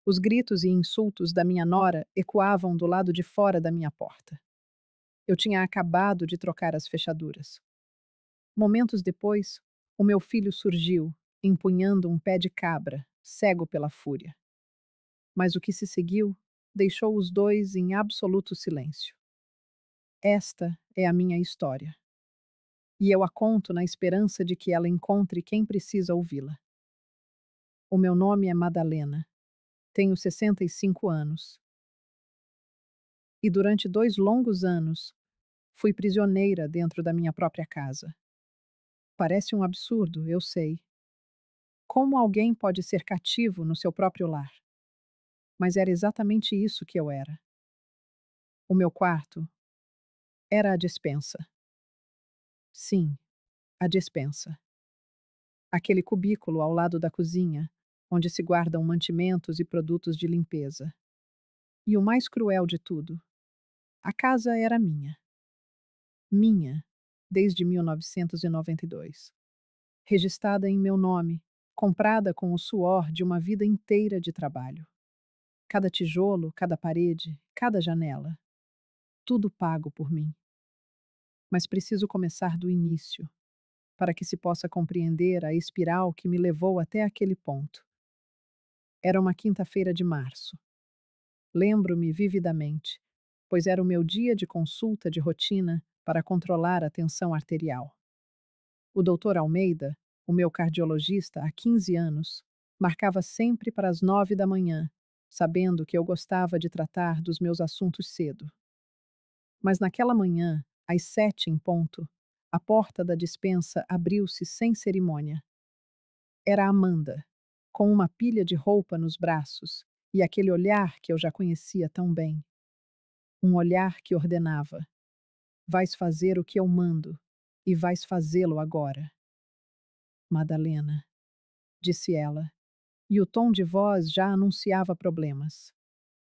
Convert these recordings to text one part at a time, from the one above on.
Os gritos e insultos da minha nora ecoavam do lado de fora da minha porta. Eu tinha acabado de trocar as fechaduras. Momentos depois, o meu filho surgiu, empunhando um pé de cabra, cego pela fúria. Mas o que se seguiu deixou os dois em absoluto silêncio. Esta é a minha história. E eu a conto na esperança de que ela encontre quem precisa ouvi-la. O meu nome é Madalena. Tenho 65 anos. E durante 2 longos anos, fui prisioneira dentro da minha própria casa. Parece um absurdo, eu sei. Como alguém pode ser cativo no seu próprio lar? Mas era exatamente isso que eu era. O meu quarto era a despensa. Sim, a despensa. Aquele cubículo ao lado da cozinha, onde se guardam mantimentos e produtos de limpeza. E o mais cruel de tudo, a casa era minha. Minha, desde 1992. Registrada em meu nome, comprada com o suor de uma vida inteira de trabalho. Cada tijolo, cada parede, cada janela. Tudo pago por mim. Mas preciso começar do início, para que se possa compreender a espiral que me levou até aquele ponto. Era uma quinta-feira de março. Lembro-me vividamente, pois era o meu dia de consulta de rotina para controlar a tensão arterial. O doutor Almeida, o meu cardiologista há 15 anos, marcava sempre para as 9 da manhã, sabendo que eu gostava de tratar dos meus assuntos cedo. Mas naquela manhã, às 7 em ponto, a porta da despensa abriu-se sem cerimônia. Era Amanda, com uma pilha de roupa nos braços e aquele olhar que eu já conhecia tão bem. Um olhar que ordenava: vais fazer o que eu mando, e vais fazê-lo agora. Madalena, disse ela, e o tom de voz já anunciava problemas.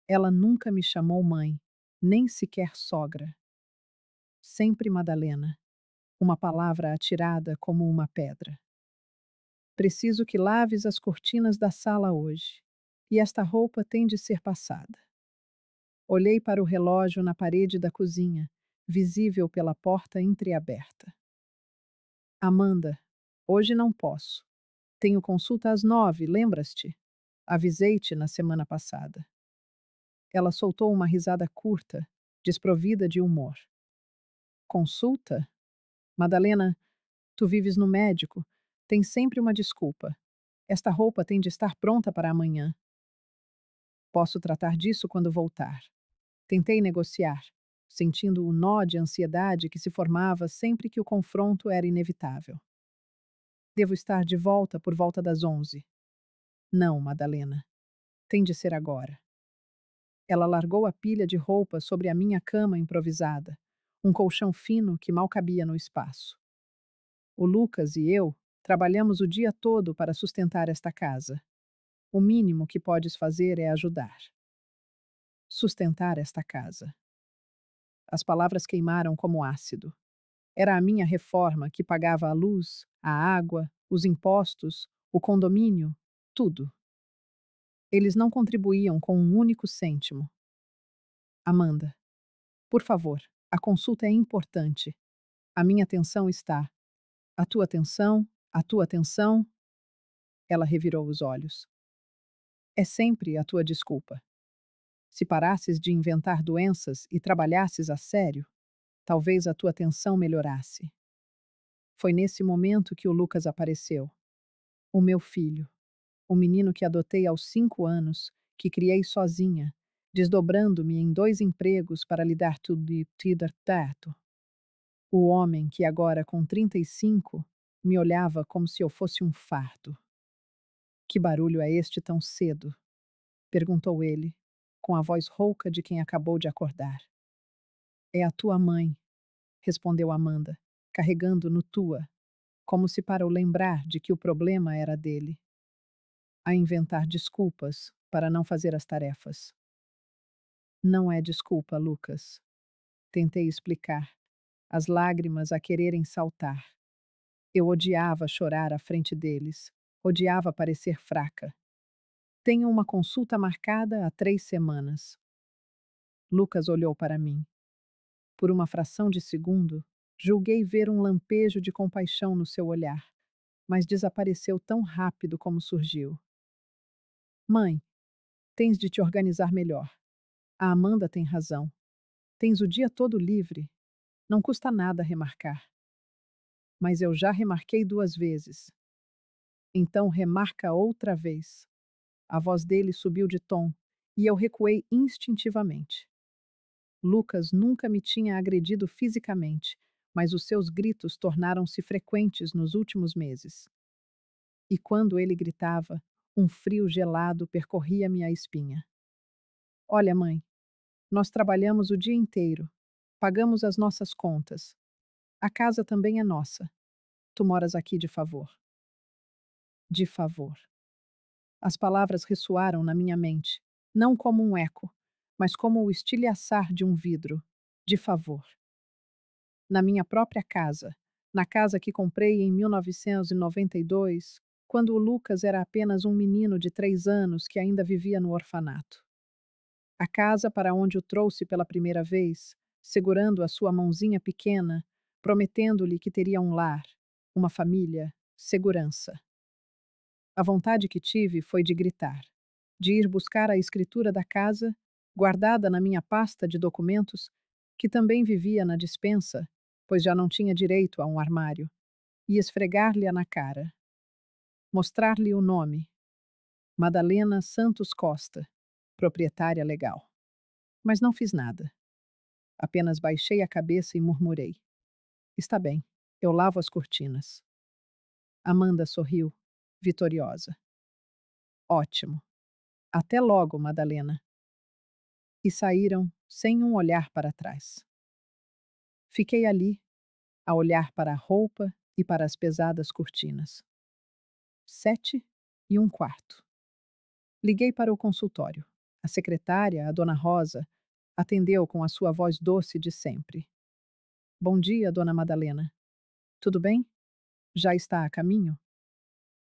Ela nunca me chamou mãe, nem sequer sogra. Sempre Madalena, uma palavra atirada como uma pedra. Preciso que laves as cortinas da sala hoje, e esta roupa tem de ser passada. Olhei para o relógio na parede da cozinha, visível pela porta entreaberta. Amanda, hoje não posso. Tenho consulta às 9, lembras-te? Avisei-te na semana passada. Ela soltou uma risada curta, desprovida de humor. Consulta? Madalena, tu vives no médico. Tem sempre uma desculpa. Esta roupa tem de estar pronta para amanhã. Posso tratar disso quando voltar. Tentei negociar, sentindo o nó de ansiedade que se formava sempre que o confronto era inevitável. Devo estar de volta por volta das 11. Não, Madalena. Tem de ser agora. Ela largou a pilha de roupa sobre a minha cama improvisada, um colchão fino que mal cabia no espaço. O Lucas e eu trabalhamos o dia todo para sustentar esta casa. O mínimo que podes fazer é ajudar. Sustentar esta casa. As palavras queimaram como ácido. Era a minha reforma que pagava a luz, a água, os impostos, o condomínio, tudo. Eles não contribuíam com um único cêntimo. Amanda, por favor, a consulta é importante. A minha atenção está. A tua atenção, a tua atenção. Ela revirou os olhos. É sempre a tua desculpa. Se parasses de inventar doenças e trabalhasses a sério, talvez a tua atenção melhorasse. Foi nesse momento que o Lucas apareceu. O meu filho. O menino que adotei aos 5 anos, que criei sozinha, desdobrando-me em 2 empregos para lhe dar tudo e ter teto. O homem que agora, com 35, me olhava como se eu fosse um fardo. Que barulho é este tão cedo? Perguntou ele, com a voz rouca de quem acabou de acordar. É a tua mãe, respondeu Amanda, carregando no tua, como se para o lembrar de que o problema era dele. A inventar desculpas para não fazer as tarefas. Não é desculpa, Lucas. Tentei explicar, as lágrimas a quererem saltar. Eu odiava chorar à frente deles, odiava parecer fraca. Tenho uma consulta marcada há 3 semanas. Lucas olhou para mim. Por uma fração de segundo, julguei ver um lampejo de compaixão no seu olhar, mas desapareceu tão rápido como surgiu. Mãe, tens de te organizar melhor. A Amanda tem razão. Tens o dia todo livre. Não custa nada remarcar. Mas eu já remarquei 2 vezes. Então remarca outra vez. A voz dele subiu de tom e eu recuei instintivamente. Lucas nunca me tinha agredido fisicamente, mas os seus gritos tornaram-se frequentes nos últimos meses. E quando ele gritava, um frio gelado percorria minha espinha. Olha, mãe, nós trabalhamos o dia inteiro, pagamos as nossas contas. A casa também é nossa. Tu moras aqui de favor. De favor. As palavras ressoaram na minha mente, não como um eco, mas como o estilhaçar de um vidro. De favor. Na minha própria casa, na casa que comprei em 1992, quando o Lucas era apenas um menino de 3 anos que ainda vivia no orfanato. A casa para onde o trouxe pela primeira vez, segurando a sua mãozinha pequena, prometendo-lhe que teria um lar, uma família, segurança. A vontade que tive foi de gritar, de ir buscar a escritura da casa, guardada na minha pasta de documentos, que também vivia na despensa, pois já não tinha direito a um armário, e esfregar-lhe-a na cara. Mostrar-lhe o nome: Madalena Santos Costa, proprietária legal. Mas não fiz nada. Apenas baixei a cabeça e murmurei: Está bem, eu lavo as cortinas. Amanda sorriu, vitoriosa. Ótimo. Até logo, Madalena. E saíram sem um olhar para trás. Fiquei ali, a olhar para a roupa e para as pesadas cortinas. 7 e 1/4. Liguei para o consultório. A secretária, a dona Rosa, atendeu com a sua voz doce de sempre. Bom dia, dona Madalena. Tudo bem? Já está a caminho?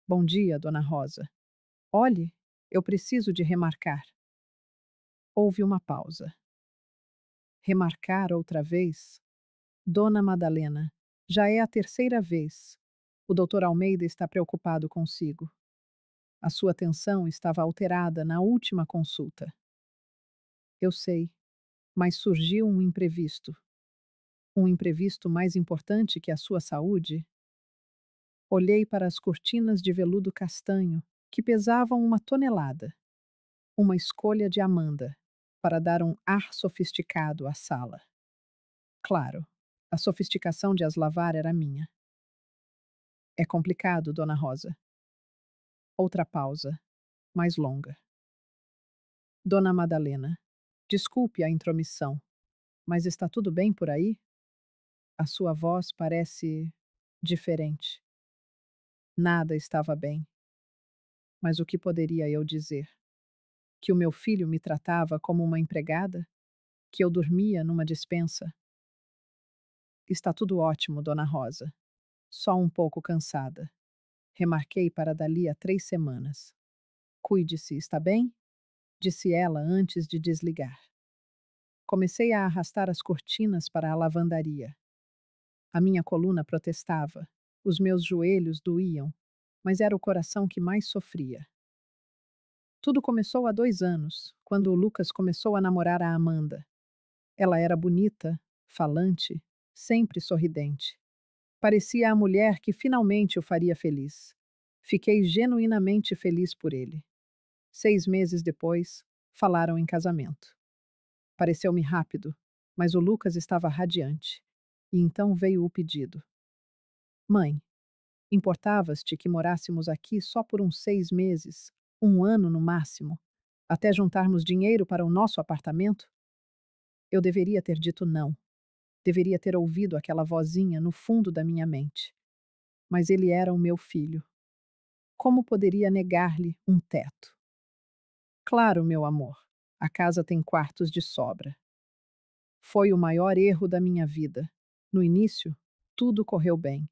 Bom dia, dona Rosa. Olhe, eu preciso de remarcar. Houve uma pausa. Remarcar outra vez? Dona Madalena, já é a terceira vez. O doutor Almeida está preocupado consigo. A sua atenção estava alterada na última consulta. Eu sei, mas surgiu um imprevisto. Um imprevisto mais importante que a sua saúde? Olhei para as cortinas de veludo castanho, que pesavam 1 tonelada. Uma escolha de Amanda, para dar um ar sofisticado à sala. Claro, a sofisticação de as lavar era minha. É complicado, dona Rosa. Outra pausa, mais longa. Dona Madalena, desculpe a intromissão, mas está tudo bem por aí? A sua voz parece diferente. Nada estava bem. Mas o que poderia eu dizer? Que o meu filho me tratava como uma empregada? Que eu dormia numa despensa? Está tudo ótimo, dona Rosa. Só um pouco cansada. Remarquei para dali a 3 semanas. Cuide-se, está bem? Disse ela antes de desligar. Comecei a arrastar as cortinas para a lavandaria. A minha coluna protestava, os meus joelhos doíam, mas era o coração que mais sofria. Tudo começou há 2 anos, quando o Lucas começou a namorar a Amanda. Ela era bonita, falante, sempre sorridente. Parecia a mulher que finalmente o faria feliz. Fiquei genuinamente feliz por ele. 6 meses depois, falaram em casamento. Pareceu-me rápido, mas o Lucas estava radiante. E então veio o pedido. Mãe, importavas-te que morássemos aqui só por uns 6 meses, um ano no máximo, até juntarmos dinheiro para o nosso apartamento? Eu deveria ter dito não. Deveria ter ouvido aquela vozinha no fundo da minha mente. Mas ele era o meu filho. Como poderia negar-lhe um teto? Claro, meu amor, a casa tem quartos de sobra. Foi o maior erro da minha vida. No início, tudo correu bem,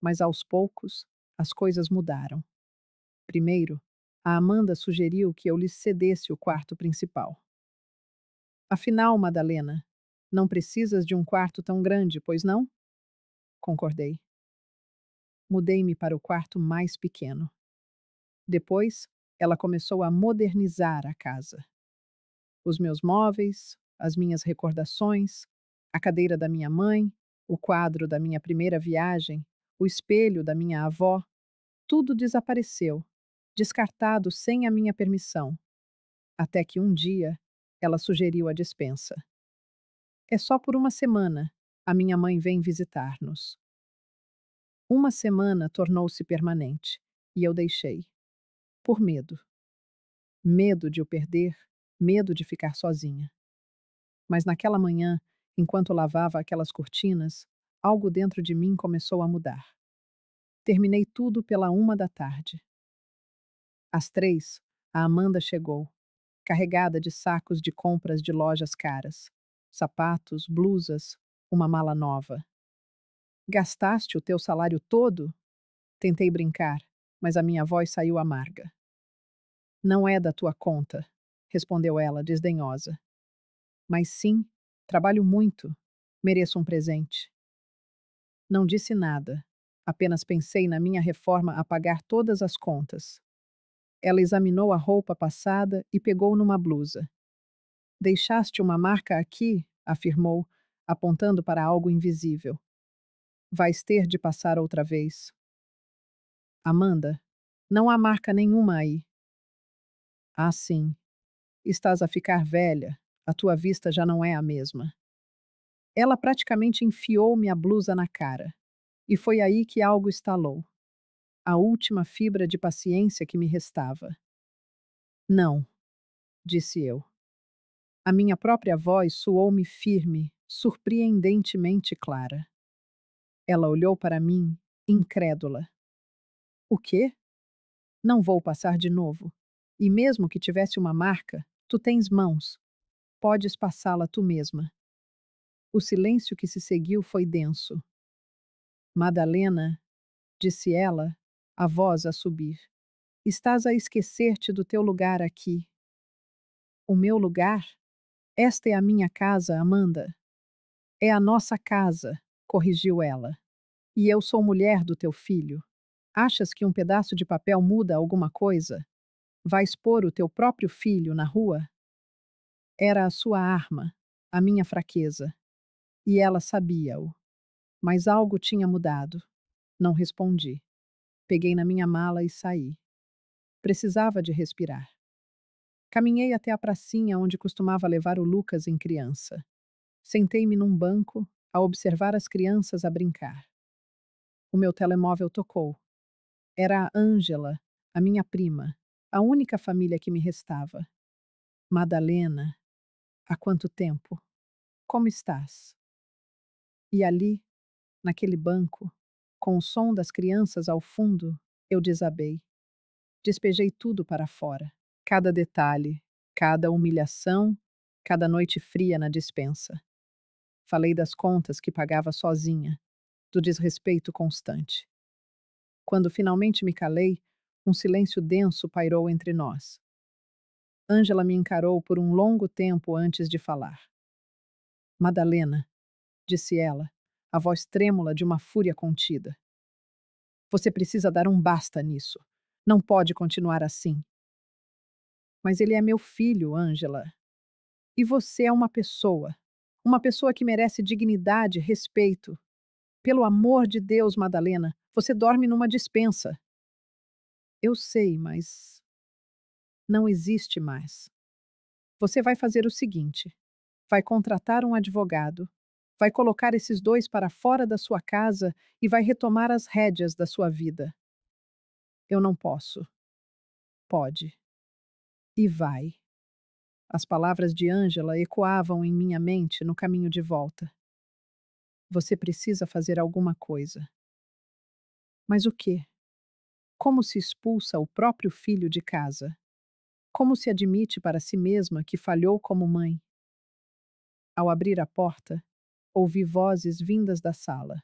mas aos poucos, as coisas mudaram. Primeiro, A Amanda sugeriu que eu lhes cedesse o quarto principal. Afinal, Madalena, não precisas de um quarto tão grande, pois não? Concordei. Mudei-me para o quarto mais pequeno. Depois, ela começou a modernizar a casa. Os meus móveis, as minhas recordações, a cadeira da minha mãe, o quadro da minha primeira viagem, o espelho da minha avó, tudo desapareceu, descartado sem a minha permissão, até que um dia ela sugeriu a dispensa. É só por uma semana. A minha mãe vem visitar-nos. Uma semana tornou-se permanente e eu deixei. Por medo. Medo de o perder, medo de ficar sozinha. Mas naquela manhã, enquanto lavava aquelas cortinas, algo dentro de mim começou a mudar. Terminei tudo pela 1 da tarde. Às 3, a Amanda chegou, carregada de sacos de compras de lojas caras. Sapatos, blusas, uma mala nova. Gastaste o teu salário todo? Tentei brincar, mas a minha voz saiu amarga. Não é da tua conta, respondeu ela, desdenhosa. Mas sim, trabalho muito. Mereço um presente. Não disse nada. Apenas pensei na minha reforma a pagar todas as contas. Ela examinou a roupa passada e pegou numa blusa. Deixaste uma marca aqui, afirmou, apontando para algo invisível. Vais ter de passar outra vez. Amanda, não há marca nenhuma aí. Ah, sim. Estás a ficar velha. A tua vista já não é a mesma. Ela praticamente enfiou-me a blusa na cara. E foi aí que algo estalou. A última fibra de paciência que me restava. Não, disse eu. A minha própria voz soou-me firme, surpreendentemente clara. Ela olhou para mim, incrédula. O quê? Não vou passar de novo. E mesmo que tivesse uma marca, tu tens mãos. Podes passá-la tu mesma. O silêncio que se seguiu foi denso. Madalena, disse ela, a voz a subir. Estás a esquecer-te do teu lugar aqui. O meu lugar? Esta é a minha casa, Amanda. É a nossa casa, corrigiu ela. E eu sou mulher do teu filho. Achas que um pedaço de papel muda alguma coisa? Vais pôr o teu próprio filho na rua? Era a sua arma, a minha fraqueza. E ela sabia-o. Mas algo tinha mudado. Não respondi. Peguei na minha mala e saí. Precisava de respirar. Caminhei até a pracinha onde costumava levar o Lucas em criança. Sentei-me num banco a observar as crianças a brincar. O meu telemóvel tocou. Era a Ângela, a minha prima, a única família que me restava. Madalena, há quanto tempo? Como estás? E ali, naquele banco, com o som das crianças ao fundo, eu desabei. Despejei tudo para fora. Cada detalhe, cada humilhação, cada noite fria na despensa. Falei das contas que pagava sozinha, do desrespeito constante. Quando finalmente me calei, um silêncio denso pairou entre nós. Ângela me encarou por um longo tempo antes de falar. Madalena, disse ela, a voz trêmula de uma fúria contida. Você precisa dar um basta nisso. Não pode continuar assim. Mas ele é meu filho, Ângela. E você é uma pessoa. Uma pessoa que merece dignidade, respeito. Pelo amor de Deus, Madalena, você dorme numa despensa. Eu sei, mas não existe mais. Você vai fazer o seguinte: vai contratar um advogado, vai colocar esses dois para fora da sua casa e vai retomar as rédeas da sua vida. Eu não posso. Pode. E vai. As palavras de Ângela ecoavam em minha mente no caminho de volta. Você precisa fazer alguma coisa. Mas o quê? Como se expulsa o próprio filho de casa? Como se admite para si mesma que falhou como mãe? Ao abrir a porta, ouvi vozes vindas da sala.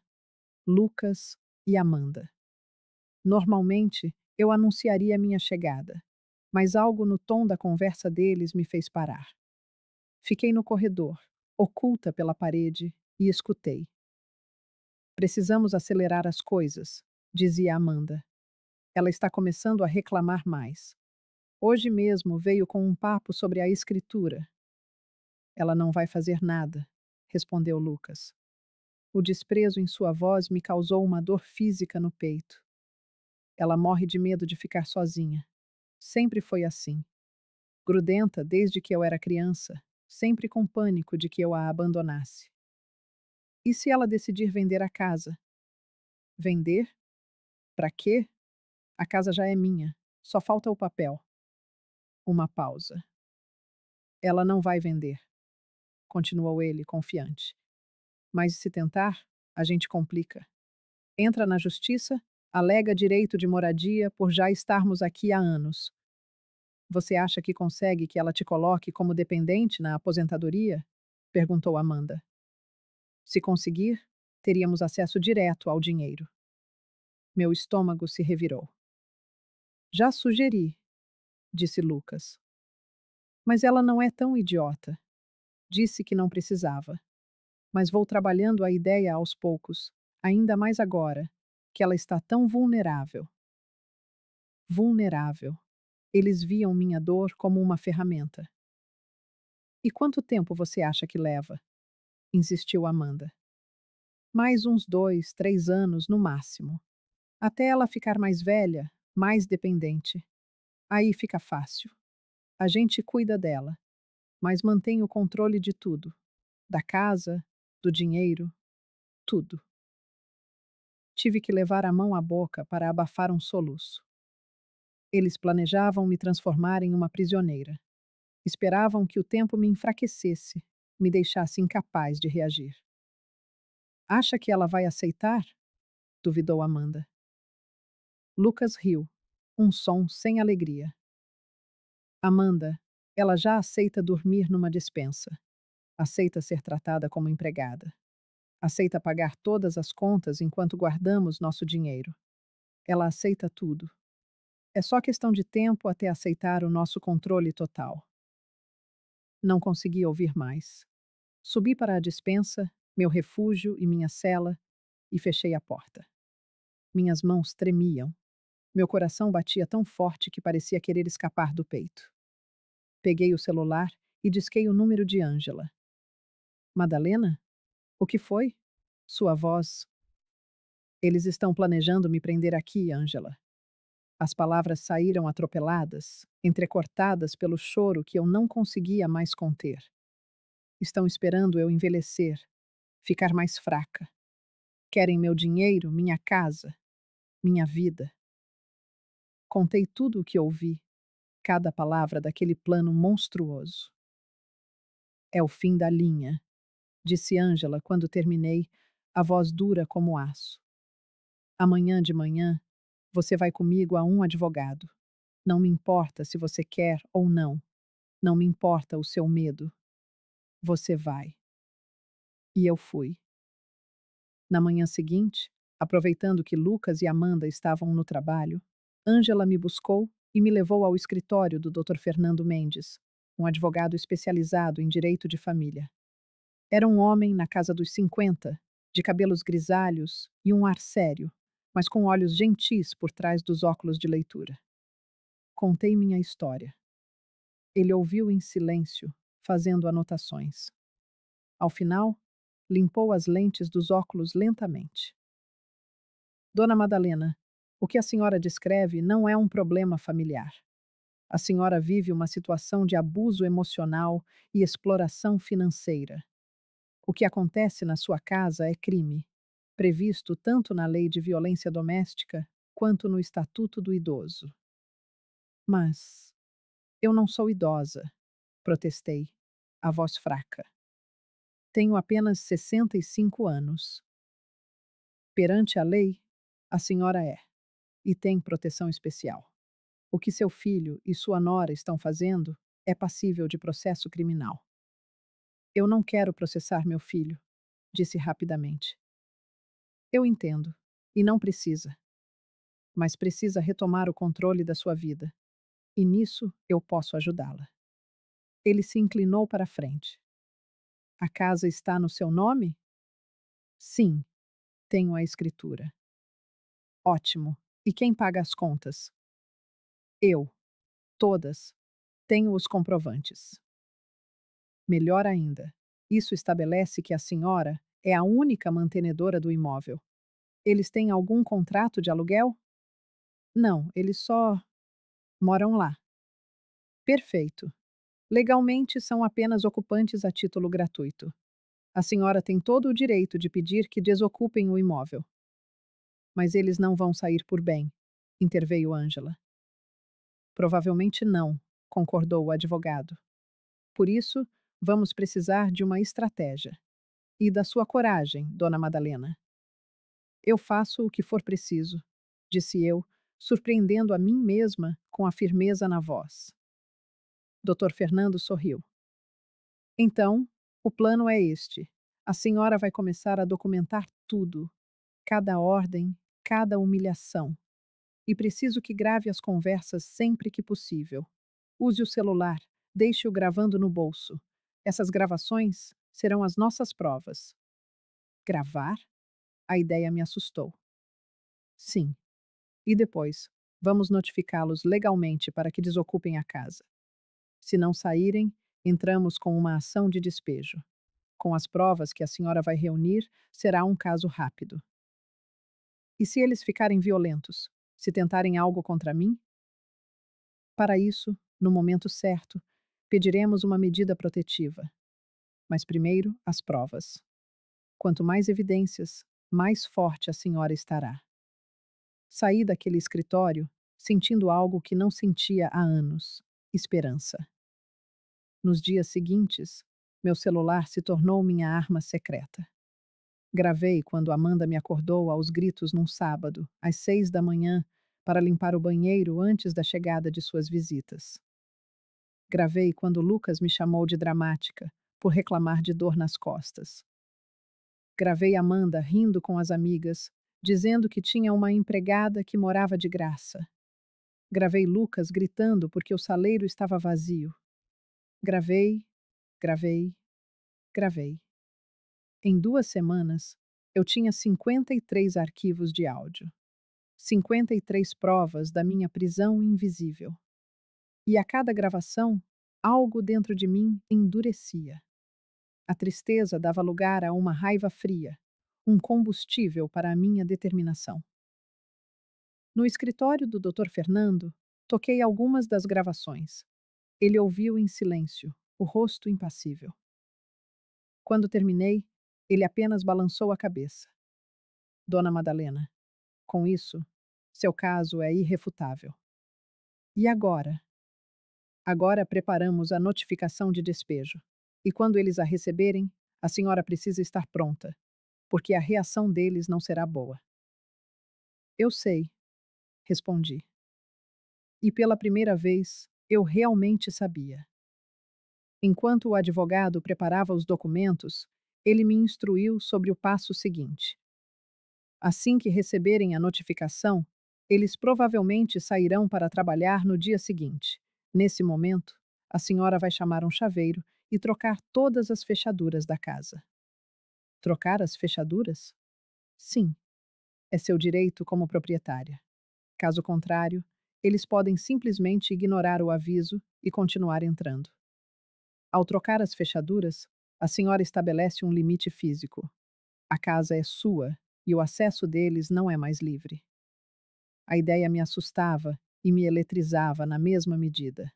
Lucas e Amanda. Normalmente, eu anunciaria minha chegada. mas algo no tom da conversa deles me fez parar. Fiquei no corredor, oculta pela parede, e escutei. Precisamos acelerar as coisas, dizia Amanda. Ela está começando a reclamar mais. Hoje mesmo veio com um papo sobre a escritura. Ela não vai fazer nada, respondeu Lucas. O desprezo em sua voz me causou uma dor física no peito. Ela morre de medo de ficar sozinha. Sempre foi assim. Grudenta desde que eu era criança, sempre com pânico de que eu a abandonasse. E se ela decidir vender a casa? Vender? Para quê? A casa já é minha. Só falta o papel. Uma pausa. Ela não vai vender, continuou ele, confiante. Mas se tentar, a gente complica. Entra na justiça, alega direito de moradia por já estarmos aqui há anos. Você acha que consegue que ela te coloque como dependente na aposentadoria? Perguntou Amanda. Se conseguir, teríamos acesso direto ao dinheiro. Meu estômago se revirou. Já sugeri, disse Lucas. Mas ela não é tão idiota. Disse que não precisava. Mas vou trabalhando a ideia aos poucos, ainda mais agora, que ela está tão vulnerável. Vulnerável. Eles viam minha dor como uma ferramenta. E quanto tempo você acha que leva? Insistiu Amanda. Mais uns 2, 3 anos no máximo. Até ela ficar mais velha, mais dependente. Aí fica fácil. A gente cuida dela, mas mantém o controle de tudo. Da casa, do dinheiro, tudo. Tive que levar a mão à boca para abafar um soluço. Eles planejavam me transformar em uma prisioneira. Esperavam que o tempo me enfraquecesse, me deixasse incapaz de reagir. Acha que ela vai aceitar? Duvidou Amanda. Lucas riu, um som sem alegria. Amanda, ela já aceita dormir numa despensa. Aceita ser tratada como empregada. Aceita pagar todas as contas enquanto guardamos nosso dinheiro. Ela aceita tudo. É só questão de tempo até aceitar o nosso controle total. Não consegui ouvir mais. Subi para a despensa, meu refúgio e minha cela, e fechei a porta. Minhas mãos tremiam. Meu coração batia tão forte que parecia querer escapar do peito. Peguei o celular e disquei o número de Ângela. Madalena? O que foi? Sua voz. Eles estão planejando me prender aqui, Ângela. As palavras saíram atropeladas, entrecortadas pelo choro que eu não conseguia mais conter. Estão esperando eu envelhecer, ficar mais fraca. Querem meu dinheiro, minha casa, minha vida. Contei tudo o que ouvi, cada palavra daquele plano monstruoso. É o fim da linha, disse Ângela quando terminei, a voz dura como aço. Amanhã de manhã, você vai comigo a um advogado. Não me importa se você quer ou não. Não me importa o seu medo. Você vai. E eu fui. Na manhã seguinte, aproveitando que Lucas e Amanda estavam no trabalho, Ângela me buscou e me levou ao escritório do Dr. Fernando Mendes, um advogado especializado em direito de família. Era um homem na casa dos 50, de cabelos grisalhos e um ar sério, mas com olhos gentis por trás dos óculos de leitura. Contei minha história. Ele ouviu em silêncio, fazendo anotações. Ao final, limpou as lentes dos óculos lentamente. Dona Madalena, o que a senhora descreve não é um problema familiar. A senhora vive uma situação de abuso emocional e exploração financeira. O que acontece na sua casa é crime, previsto tanto na Lei de Violência Doméstica quanto no Estatuto do Idoso. Mas eu não sou idosa, protestei, a voz fraca. Tenho apenas 65 anos. Perante a lei, a senhora é, e tem proteção especial. O que seu filho e sua nora estão fazendo é passível de processo criminal. Eu não quero processar meu filho, disse rapidamente. Eu entendo, e não precisa. Mas precisa retomar o controle da sua vida. e nisso eu posso ajudá-la. Ele se inclinou para a frente. A casa está no seu nome? Sim, tenho a escritura. Ótimo. E quem paga as contas? Eu. Todas. Tenho os comprovantes. Melhor ainda, isso estabelece que a senhora é a única mantenedora do imóvel. Eles têm algum contrato de aluguel? Não, eles só moram lá. Perfeito. Legalmente são apenas ocupantes a título gratuito. A senhora tem todo o direito de pedir que desocupem o imóvel. Mas eles não vão sair por bem, interveio Ângela. Provavelmente não, concordou o advogado. Por isso, vamos precisar de uma estratégia. E da sua coragem, dona Madalena. Eu faço o que for preciso, disse eu, surpreendendo a mim mesma com a firmeza na voz. Dr. Fernando sorriu. Então, o plano é este. A senhora vai começar a documentar tudo, cada ordem, cada humilhação. E preciso que grave as conversas sempre que possível. Use o celular, deixe-o gravando no bolso. Essas gravações serão as nossas provas. Gravar? A ideia me assustou. Sim. E depois, vamos notificá-los legalmente para que desocupem a casa. Se não saírem, entramos com uma ação de despejo. Com as provas que a senhora vai reunir, será um caso rápido. E se eles ficarem violentos? Se tentarem algo contra mim? Para isso, no momento certo, pediremos uma medida protetiva. Mas primeiro, as provas. Quanto mais evidências, mais forte a senhora estará. Saí daquele escritório sentindo algo que não sentia há anos: esperança. Nos dias seguintes, meu celular se tornou minha arma secreta. Gravei quando Amanda me acordou aos gritos num sábado, às 6 da manhã, para limpar o banheiro antes da chegada de suas visitas. Gravei quando Lucas me chamou de dramática, por reclamar de dor nas costas. Gravei Amanda rindo com as amigas, dizendo que tinha uma empregada que morava de graça. Gravei Lucas gritando porque o saleiro estava vazio. Gravei, gravei, gravei. Em 2 semanas, eu tinha 53 arquivos de áudio. 53 provas da minha prisão invisível. E a cada gravação, algo dentro de mim endurecia. A tristeza dava lugar a uma raiva fria, um combustível para a minha determinação. No escritório do Dr. Fernando, toquei algumas das gravações. Ele ouviu em silêncio, o rosto impassível. Quando terminei, ele apenas balançou a cabeça. Dona Madalena, com isso, seu caso é irrefutável. E agora? Agora preparamos a notificação de despejo. E quando eles a receberem, a senhora precisa estar pronta, porque a reação deles não será boa. Eu sei, respondi. E pela primeira vez, eu realmente sabia. Enquanto o advogado preparava os documentos, ele me instruiu sobre o passo seguinte. Assim que receberem a notificação, eles provavelmente sairão para trabalhar no dia seguinte. Nesse momento, a senhora vai chamar um chaveiro e trocar todas as fechaduras da casa. Trocar as fechaduras? Sim, é seu direito como proprietária. Caso contrário, eles podem simplesmente ignorar o aviso e continuar entrando. Ao trocar as fechaduras, a senhora estabelece um limite físico. A casa é sua e o acesso deles não é mais livre. A ideia me assustava e me eletrizava na mesma medida.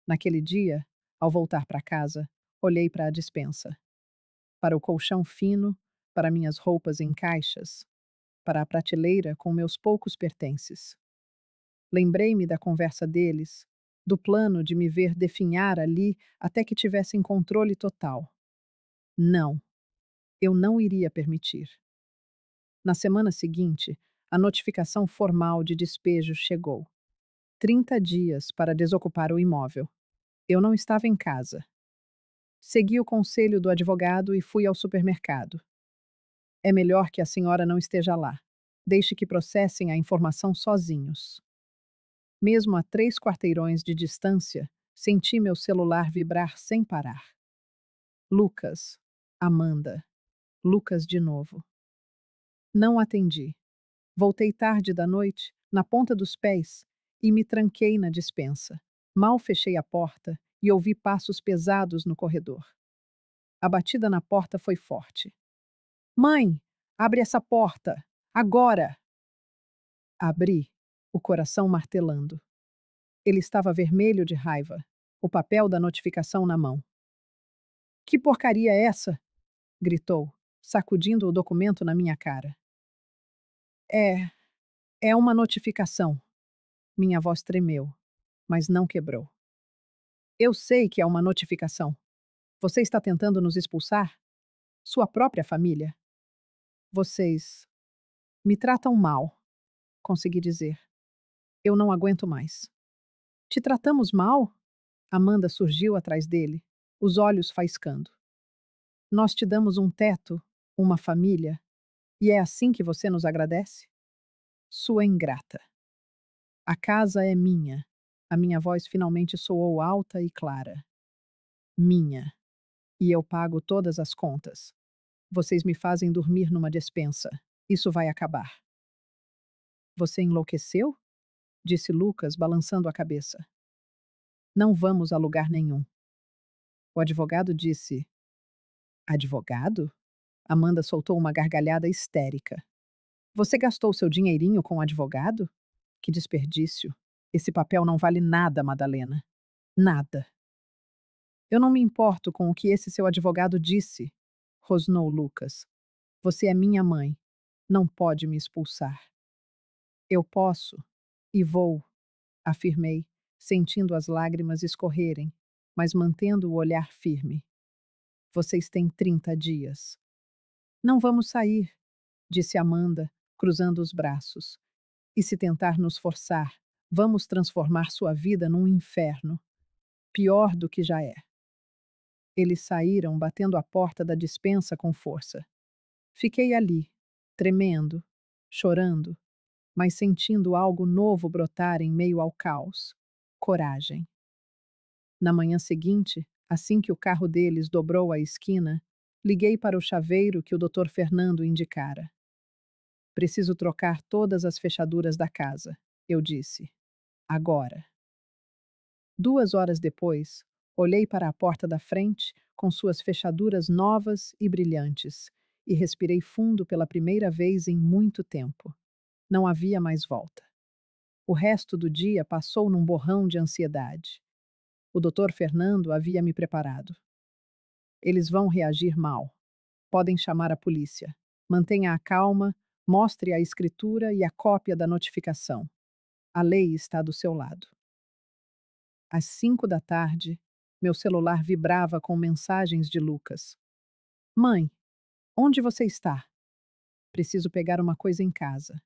Naquele dia, ao voltar para casa, olhei para a despensa. Para o colchão fino, para minhas roupas em caixas, para a prateleira com meus poucos pertences. Lembrei-me da conversa deles, do plano de me ver definhar ali até que tivessem controle total. Não, eu não iria permitir. Na semana seguinte, a notificação formal de despejo chegou. 30 dias para desocupar o imóvel. Eu não estava em casa. Segui o conselho do advogado e fui ao supermercado. É melhor que a senhora não esteja lá. Deixe que processem a informação sozinhos. Mesmo a 3 quarteirões de distância, senti meu celular vibrar sem parar. Lucas, Amanda, Lucas de novo. Não atendi. Voltei tarde da noite, na ponta dos pés, e me tranquei na despensa. Mal fechei a porta e ouvi passos pesados no corredor. A batida na porta foi forte. Mãe, abre essa porta! Agora! Abri, o coração martelando. Ele estava vermelho de raiva, o papel da notificação na mão. Que porcaria é essa? Gritou, sacudindo o documento na minha cara. É, é uma notificação. Minha voz tremeu, mas não quebrou. Eu sei que é uma notificação. Você está tentando nos expulsar? Sua própria família? Vocês me tratam mal, consegui dizer. Eu não aguento mais. Te tratamos mal? Amanda surgiu atrás dele, os olhos faiscando. Nós te damos um teto, uma família, e é assim que você nos agradece? Sua ingrata. A casa é minha. A minha voz finalmente soou alta e clara. Minha. E eu pago todas as contas. Vocês me fazem dormir numa despensa. Isso vai acabar. Você enlouqueceu? Disse Lucas, balançando a cabeça. Não vamos a lugar nenhum. O advogado disse. Advogado? Amanda soltou uma gargalhada histérica. Você gastou seu dinheirinho com o advogado? Que desperdício. Esse papel não vale nada, Madalena. Nada. Eu não me importo com o que esse seu advogado disse, rosnou Lucas. Você é minha mãe. Não pode me expulsar. Eu posso e vou, afirmei, sentindo as lágrimas escorrerem, mas mantendo o olhar firme. Vocês têm 30 dias. Não vamos sair, disse Amanda, cruzando os braços. E se tentar nos forçar, vamos transformar sua vida num inferno. Pior do que já é. Eles saíram batendo a porta da despensa com força. Fiquei ali, tremendo, chorando, mas sentindo algo novo brotar em meio ao caos. Coragem. Na manhã seguinte, assim que o carro deles dobrou a esquina, liguei para o chaveiro que o Dr. Fernando indicara. Preciso trocar todas as fechaduras da casa, eu disse. Agora. 2 horas depois, olhei para a porta da frente, com suas fechaduras novas e brilhantes, e respirei fundo pela primeira vez em muito tempo. Não havia mais volta. O resto do dia passou num borrão de ansiedade. O Dr. Fernando havia me preparado. Eles vão reagir mal. Podem chamar a polícia. Mantenha a calma, mostre a escritura e a cópia da notificação. A lei está do seu lado. Às 5 da tarde, meu celular vibrava com mensagens de Lucas. Mãe, onde você está? Preciso pegar uma coisa em casa.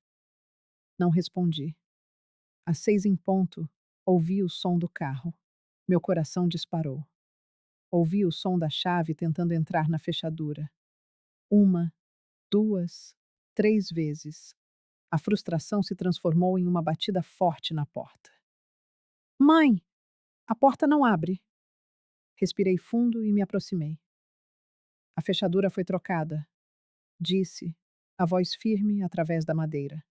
Não respondi. Às 6 em ponto, ouvi o som do carro. Meu coração disparou. Ouvi o som da chave tentando entrar na fechadura. 1, 2, 3 vezes. A frustração se transformou em uma batida forte na porta. Mãe, a porta não abre. Respirei fundo e me aproximei. A fechadura foi trocada, disse, a voz firme através da madeira.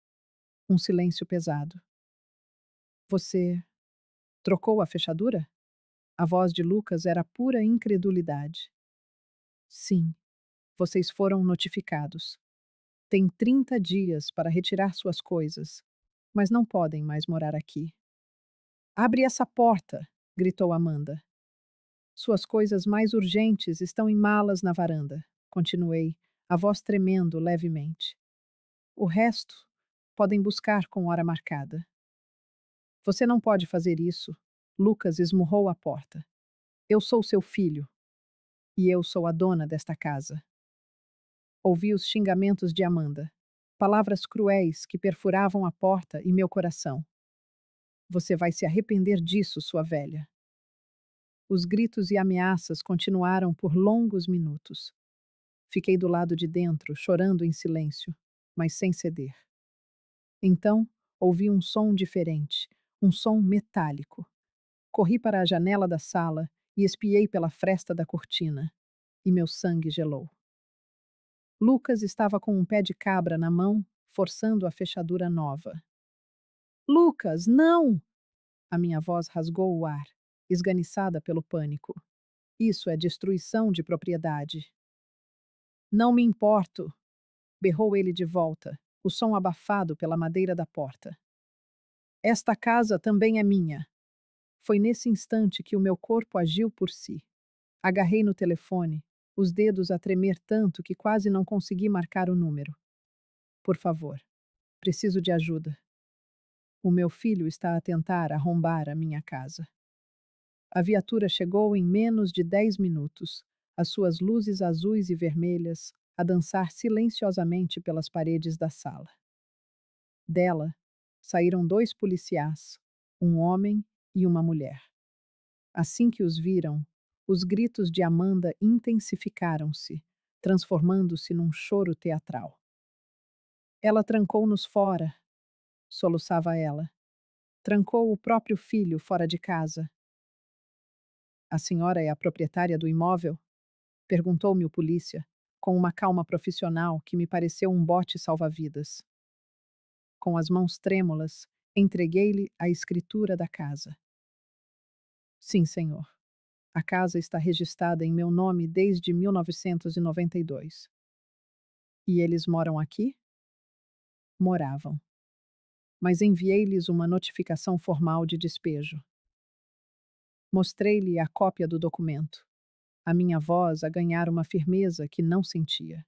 Um silêncio pesado. Você trocou a fechadura? A voz de Lucas era pura incredulidade. Sim, vocês foram notificados. Tem 30 dias para retirar suas coisas, mas não podem mais morar aqui. Abre essa porta, gritou Amanda. Suas coisas mais urgentes estão em malas na varanda, continuei, a voz tremendo levemente. O resto podem buscar com hora marcada. Você não pode fazer isso. Lucas esmurrou a porta. Eu sou seu filho. E eu sou a dona desta casa. Ouvi os xingamentos de Amanda. Palavras cruéis que perfuravam a porta e meu coração. Você vai se arrepender disso, sua velha. Os gritos e ameaças continuaram por longos minutos. Fiquei do lado de dentro, chorando em silêncio, mas sem ceder. Então, ouvi um som diferente, um som metálico. Corri para a janela da sala e espiei pela fresta da cortina, e meu sangue gelou. Lucas estava com um pé de cabra na mão, forçando a fechadura nova. Lucas, não! A minha voz rasgou o ar, esganiçada pelo pânico. Isso é destruição de propriedade. Não me importo, berrou ele de volta, o som abafado pela madeira da porta. Esta casa também é minha. Foi nesse instante que o meu corpo agiu por si. Agarrei no telefone, os dedos a tremer tanto que quase não consegui marcar o número. Por favor, preciso de ajuda. O meu filho está a tentar arrombar a minha casa. A viatura chegou em menos de 10 minutos, as suas luzes azuis e vermelhas a dançar silenciosamente pelas paredes da sala. Dela saíram 2 policiais, um homem e uma mulher. Assim que os viram, os gritos de Amanda intensificaram-se, transformando-se num choro teatral. Ela trancou-nos fora, soluçava ela. Trancou o próprio filho fora de casa. A senhora é a proprietária do imóvel? Perguntou-me o polícia, com uma calma profissional que me pareceu um bote salva-vidas. Com as mãos trêmulas, entreguei-lhe a escritura da casa. Sim, senhor. A casa está registrada em meu nome desde 1992. E eles moram aqui? Moravam. Mas enviei-lhes uma notificação formal de despejo. Mostrei-lhe a cópia do documento, a minha voz a ganhar uma firmeza que não sentia.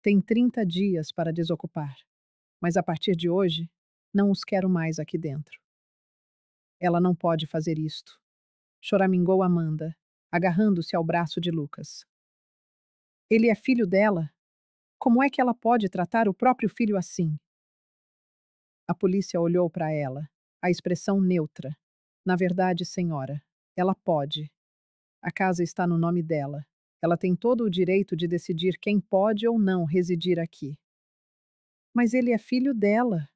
Tem 30 dias para desocupar, mas a partir de hoje, não os quero mais aqui dentro. Ela não pode fazer isto, choramingou Amanda, agarrando-se ao braço de Lucas. Ele é filho dela. Como é que ela pode tratar o próprio filho assim? A polícia olhou para ela, a expressão neutra. Na verdade, senhora, ela pode. A casa está no nome dela. Ela tem todo o direito de decidir quem pode ou não residir aqui. Mas ele é filho dela,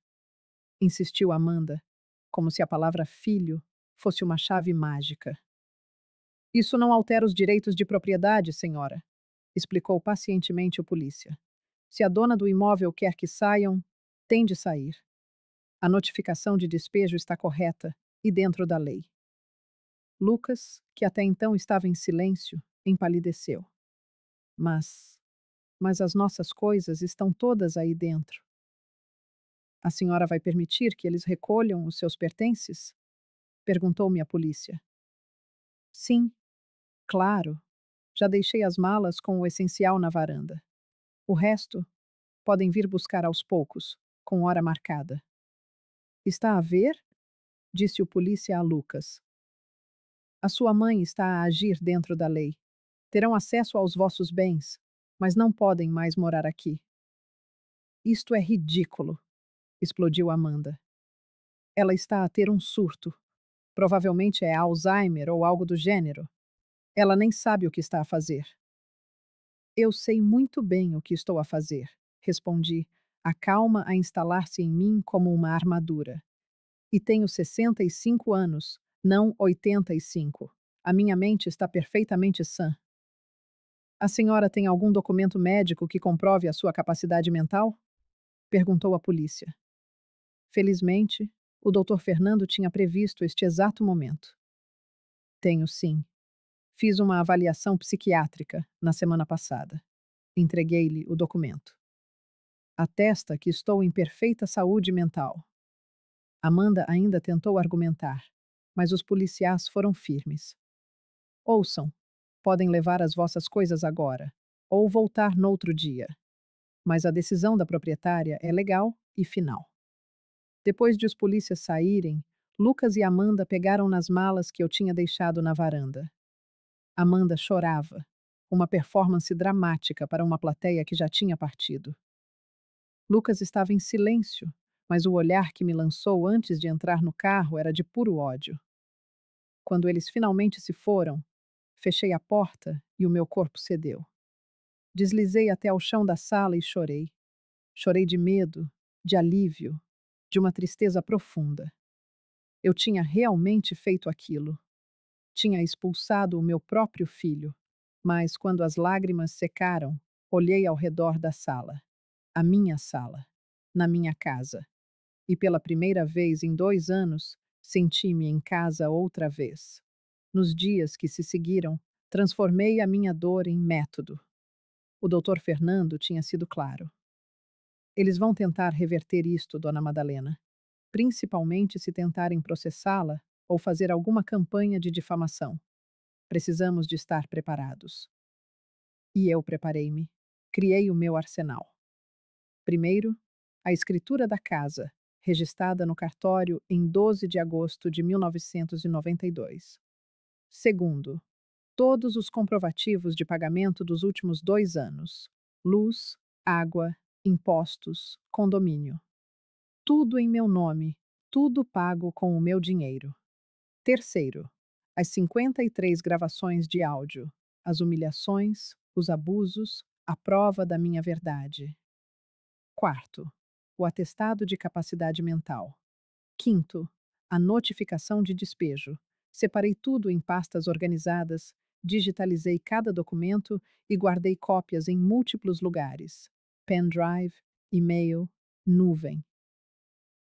insistiu Amanda, como se a palavra filho fosse uma chave mágica. Isso não altera os direitos de propriedade, senhora, explicou pacientemente o polícia. Se a dona do imóvel quer que saiam, tem de sair. A notificação de despejo está correta e dentro da lei. Lucas, que até então estava em silêncio, empalideceu. Mas as nossas coisas estão todas aí dentro. A senhora vai permitir que eles recolham os seus pertences? Perguntou-me a polícia. Sim, claro. Já deixei as malas com o essencial na varanda. O resto podem vir buscar aos poucos, com hora marcada. Está a ver? Disse o polícia a Lucas. A sua mãe está a agir dentro da lei. Terão acesso aos vossos bens, mas não podem mais morar aqui. Isto é ridículo, explodiu Amanda. Ela está a ter um surto. Provavelmente é Alzheimer ou algo do gênero. Ela nem sabe o que está a fazer. Eu sei muito bem o que estou a fazer, respondi, a calma a instalar-se em mim como uma armadura. E tenho 65 anos, não 85. A minha mente está perfeitamente sã. A senhora tem algum documento médico que comprove a sua capacidade mental? Perguntou a polícia. Felizmente, o Dr. Fernando tinha previsto este exato momento. Tenho sim. Fiz uma avaliação psiquiátrica na semana passada. Entreguei-lhe o documento. Atesta que estou em perfeita saúde mental. Amanda ainda tentou argumentar, mas os policiais foram firmes. Ouçam, podem levar as vossas coisas agora, ou voltar noutro dia. Mas a decisão da proprietária é legal e final. Depois de os polícias saírem, Lucas e Amanda pegaram nas malas que eu tinha deixado na varanda. Amanda chorava, uma performance dramática para uma plateia que já tinha partido. Lucas estava em silêncio, mas o olhar que me lançou antes de entrar no carro era de puro ódio. Quando eles finalmente se foram, fechei a porta e o meu corpo cedeu. Deslizei até ao chão da sala e chorei. Chorei de medo, de alívio, de uma tristeza profunda. Eu tinha realmente feito aquilo. Tinha expulsado o meu próprio filho. Mas quando as lágrimas secaram, olhei ao redor da sala. A minha sala. Na minha casa. E pela primeira vez em 2 anos, senti-me em casa outra vez. Nos dias que se seguiram, transformei a minha dor em método. O doutor Fernando tinha sido claro. Eles vão tentar reverter isto, dona Madalena, principalmente se tentarem processá-la ou fazer alguma campanha de difamação. Precisamos de estar preparados. E eu preparei-me. Criei o meu arsenal. Primeiro, a escritura da casa, registrada no cartório em 12 de agosto de 1992. Segundo, todos os comprovativos de pagamento dos últimos 2 anos: luz, água, impostos, condomínio. Tudo em meu nome, tudo pago com o meu dinheiro. Terceiro, as 53 gravações de áudio, as humilhações, os abusos, a prova da minha verdade. Quarto, o atestado de capacidade mental. Quinto, a notificação de despejo. Separei tudo em pastas organizadas, digitalizei cada documento e guardei cópias em múltiplos lugares: pendrive, e-mail, nuvem.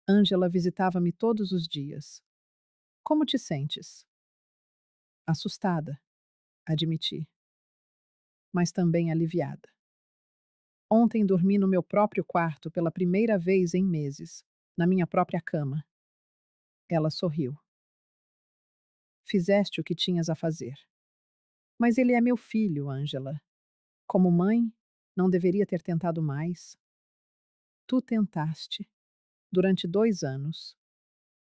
Ângela visitava-me todos os dias. Como te sentes? Assustada, admiti, mas também aliviada. Ontem dormi no meu próprio quarto pela primeira vez em meses, na minha própria cama. Ela sorriu. Fizeste o que tinhas a fazer. Mas ele é meu filho, Ângela. Como mãe, não deveria ter tentado mais. Tu tentaste. Durante 2 anos.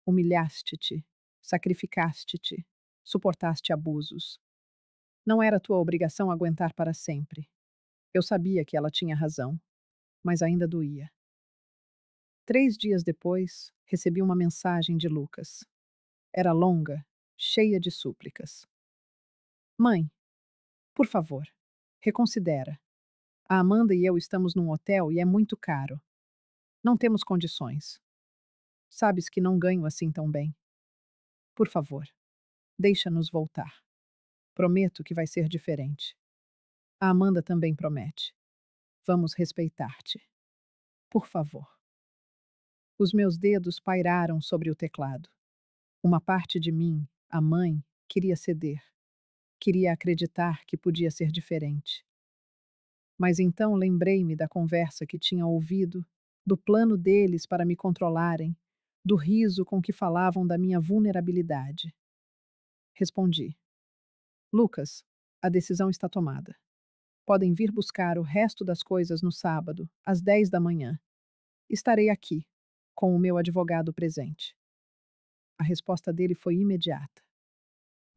Humilhaste-te, sacrificaste-te, suportaste abusos. Não era tua obrigação aguentar para sempre. Eu sabia que ela tinha razão, mas ainda doía. 3 dias depois, recebi uma mensagem de Lucas. Era longa, cheia de súplicas. Mãe, por favor, reconsidera. A Amanda e eu estamos num hotel e é muito caro. Não temos condições. Sabes que não ganho assim tão bem. Por favor, deixa-nos voltar. Prometo que vai ser diferente. A Amanda também promete. Vamos respeitar-te. Por favor. Os meus dedos pairaram sobre o teclado. Uma parte de mim, a mãe, queria ceder. Queria acreditar que podia ser diferente. Mas então lembrei-me da conversa que tinha ouvido, do plano deles para me controlarem, do riso com que falavam da minha vulnerabilidade. Respondi: Lucas, a decisão está tomada. Podem vir buscar o resto das coisas no sábado, às 10 da manhã. Estarei aqui, com o meu advogado presente. A resposta dele foi imediata.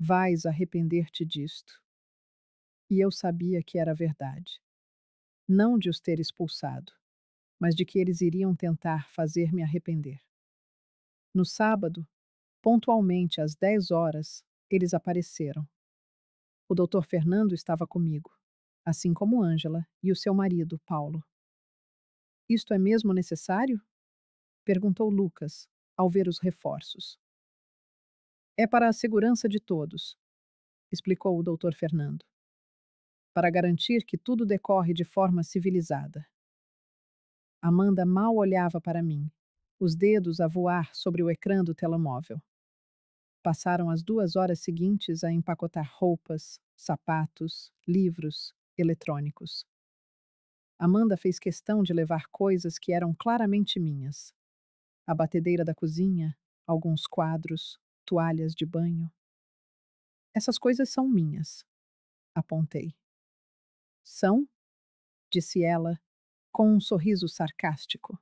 Vais arrepender-te disto. E eu sabia que era verdade. Não de os ter expulsado, mas de que eles iriam tentar fazer-me arrepender. No sábado, pontualmente às 10 horas, eles apareceram. O doutor Fernando estava comigo, assim como Ângela e o seu marido, Paulo. Isto é mesmo necessário? Perguntou Lucas, ao ver os reforços. É para a segurança de todos, explicou o doutor Fernando. Para garantir que tudo decorre de forma civilizada. Amanda mal olhava para mim, os dedos a voar sobre o ecrã do telemóvel. Passaram as 2 horas seguintes a empacotar roupas, sapatos, livros, eletrônicos. Amanda fez questão de levar coisas que eram claramente minhas. A batedeira da cozinha, alguns quadros, toalhas de banho. Essas coisas são minhas, apontei. São? Disse ela, com um sorriso sarcástico.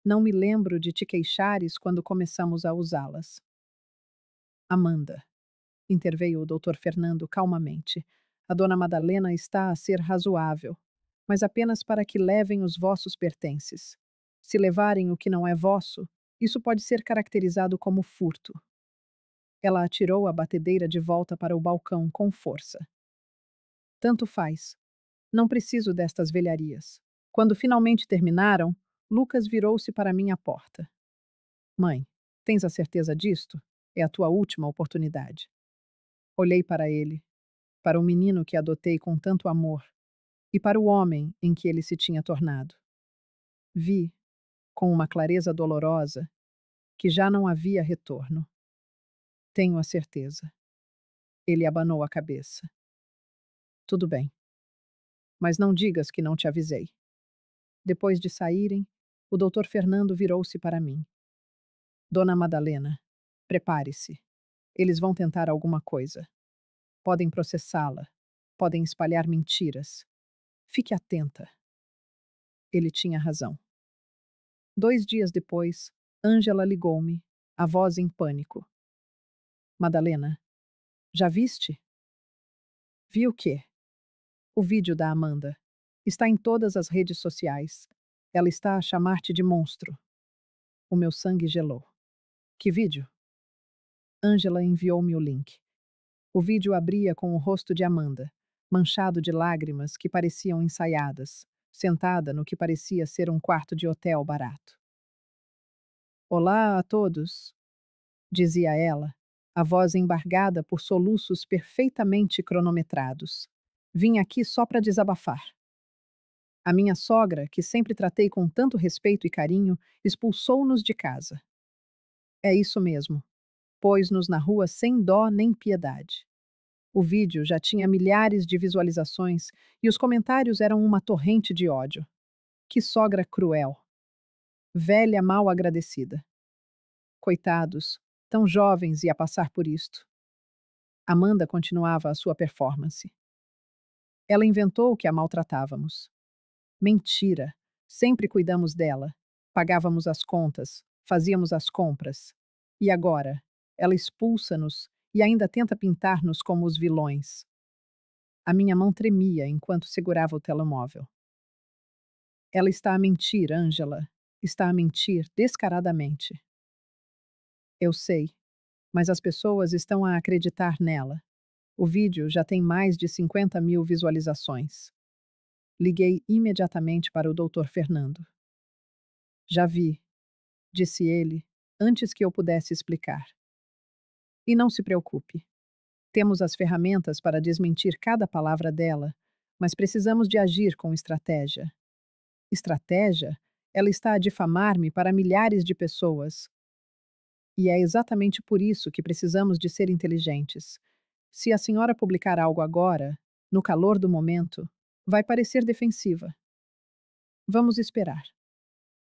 Não me lembro de te queixares quando começamos a usá-las. Amanda, interveio o doutor Fernando calmamente, a dona Madalena está a ser razoável, mas apenas para que levem os vossos pertences. Se levarem o que não é vosso, isso pode ser caracterizado como furto. Ela atirou a batedeira de volta para o balcão com força. Tanto faz. Não preciso destas velharias. Quando finalmente terminaram, Lucas virou-se para minha porta. Mãe, Tens a certeza disto? É a tua última oportunidade. Olhei para ele, para o menino que adotei com tanto amor e para o homem em que ele se tinha tornado. Vi, com uma clareza dolorosa, que já não havia retorno. Tenho a certeza. Ele abanou a cabeça. Tudo bem, mas não digas que não te avisei. Depois de saírem, o doutor Fernando virou-se para mim. Dona Madalena, prepare-se. Eles vão tentar alguma coisa. Podem processá-la. Podem espalhar mentiras. Fique atenta. Ele tinha razão. 2 dias depois, Ângela ligou-me, a voz em pânico. Madalena, já viste? Vi o quê? O vídeo da Amanda. Está em todas as redes sociais. Ela está a chamar-te de monstro. O meu sangue gelou. Que vídeo? Ângela enviou-me o link. O vídeo abria com o rosto de Amanda, manchado de lágrimas que pareciam ensaiadas, sentada no que parecia ser um quarto de hotel barato. Olá a todos, dizia ela, a voz embargada por soluços perfeitamente cronometrados. Vim aqui só para desabafar. A minha sogra, que sempre tratei com tanto respeito e carinho, expulsou-nos de casa. É isso mesmo. Pôs-nos na rua sem dó nem piedade. O vídeo já tinha milhares de visualizações e os comentários eram uma torrente de ódio. Que sogra cruel! Velha mal agradecida. Coitados, tão jovens e a passar por isto. Amanda continuava a sua performance. Ela inventou que a maltratávamos. Mentira! Sempre cuidamos dela. Pagávamos as contas, fazíamos as compras. E agora? Ela expulsa-nos e ainda tenta pintar-nos como os vilões. A minha mão tremia enquanto segurava o telemóvel. Ela está a mentir, Ângela. Está a mentir descaradamente. Eu sei, mas as pessoas estão a acreditar nela. O vídeo já tem mais de 50.000 visualizações. Liguei imediatamente para o doutor Fernando. Já vi, disse ele, antes que eu pudesse explicar. E não se preocupe. Temos as ferramentas para desmentir cada palavra dela, mas precisamos de agir com estratégia. Estratégia? Ela está a difamar-me para milhares de pessoas. E é exatamente por isso que precisamos de ser inteligentes. Se a senhora publicar algo agora, no calor do momento, vai parecer defensiva. Vamos esperar.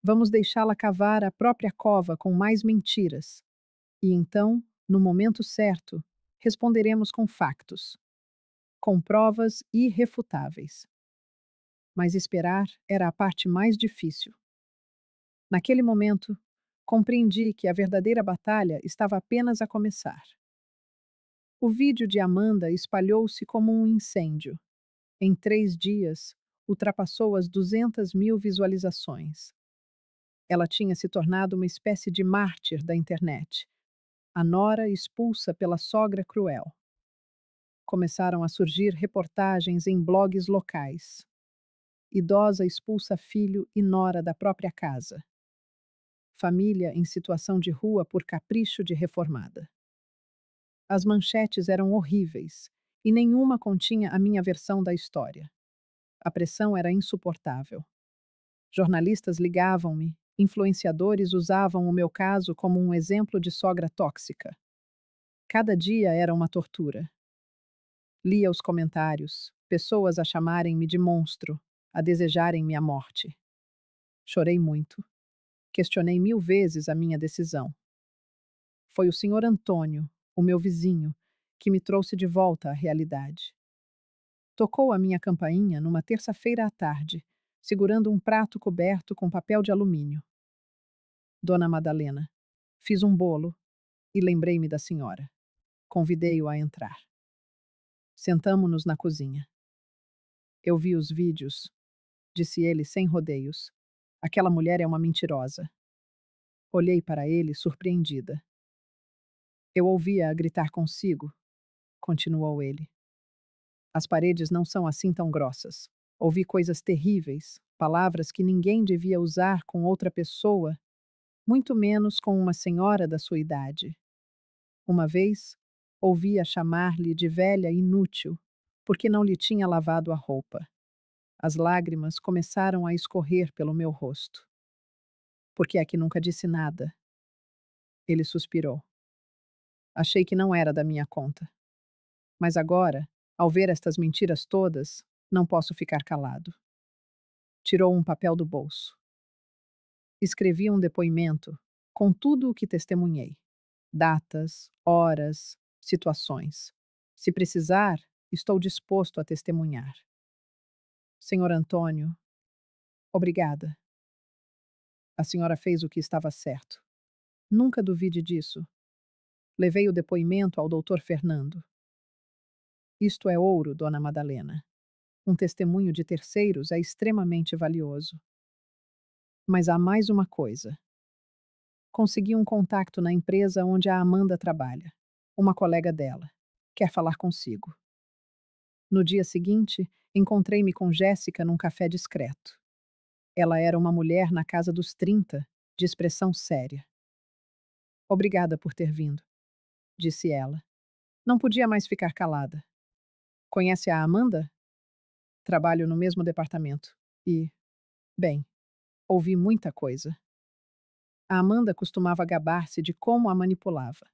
Vamos deixá-la cavar a própria cova com mais mentiras. E então, no momento certo, responderemos com factos, com provas irrefutáveis. Mas esperar era a parte mais difícil. Naquele momento, compreendi que a verdadeira batalha estava apenas a começar. O vídeo de Amanda espalhou-se como um incêndio. Em 3 dias, ultrapassou as 200.000 visualizações. Ela tinha se tornado uma espécie de mártir da internet. A nora expulsa pela sogra cruel. Começaram a surgir reportagens em blogs locais. Idosa expulsa filho e nora da própria casa. Família em situação de rua por capricho de reformada. As manchetes eram horríveis e nenhuma continha a minha versão da história. A pressão era insuportável. Jornalistas ligavam-me, influenciadores usavam o meu caso como um exemplo de sogra tóxica. Cada dia era uma tortura. Lia os comentários, pessoas a chamarem-me de monstro, a desejarem minha morte. Chorei muito. Questionei 1000 vezes a minha decisão. Foi o senhor Antônio, o meu vizinho, que me trouxe de volta à realidade. Tocou a minha campainha numa terça-feira à tarde, segurando um prato coberto com papel de alumínio. Dona Madalena, fiz um bolo e lembrei-me da senhora. Convidei-o a entrar. Sentamo-nos na cozinha. Eu vi os vídeos, disse ele sem rodeios. Aquela mulher é uma mentirosa. Olhei para ele surpreendida. Eu ouvia-a gritar consigo, continuou ele. As paredes não são assim tão grossas. Ouvi coisas terríveis, palavras que ninguém devia usar com outra pessoa. muito menos com uma senhora da sua idade. Uma vez, ouvi-a chamar-lhe de velha inútil, porque não lhe tinha lavado a roupa. As lágrimas começaram a escorrer pelo meu rosto. Por que é que nunca disse nada? Ele suspirou. Achei que não era da minha conta. Mas agora, ao ver estas mentiras todas, não posso ficar calado. Tirou um papel do bolso. Escrevi um depoimento com tudo o que testemunhei: datas, horas, situações. Se precisar, estou disposto a testemunhar. Senhor Antônio, obrigada. A senhora fez o que estava certo. Nunca duvide disso. Levei o depoimento ao doutor Fernando. Isto é ouro, dona Madalena. Um testemunho de terceiros é extremamente valioso. Mas há mais uma coisa. Consegui um contato na empresa onde a Amanda trabalha. Uma colega dela. Quer falar consigo. No dia seguinte, encontrei-me com Jéssica num café discreto. Ela era uma mulher na casa dos 30, de expressão séria. Obrigada por ter vindo, disse ela. Não podia mais ficar calada. Conhece a Amanda? Trabalho no mesmo departamento. E, bem, ouvi muita coisa. A Amanda costumava gabar-se de como a manipulava.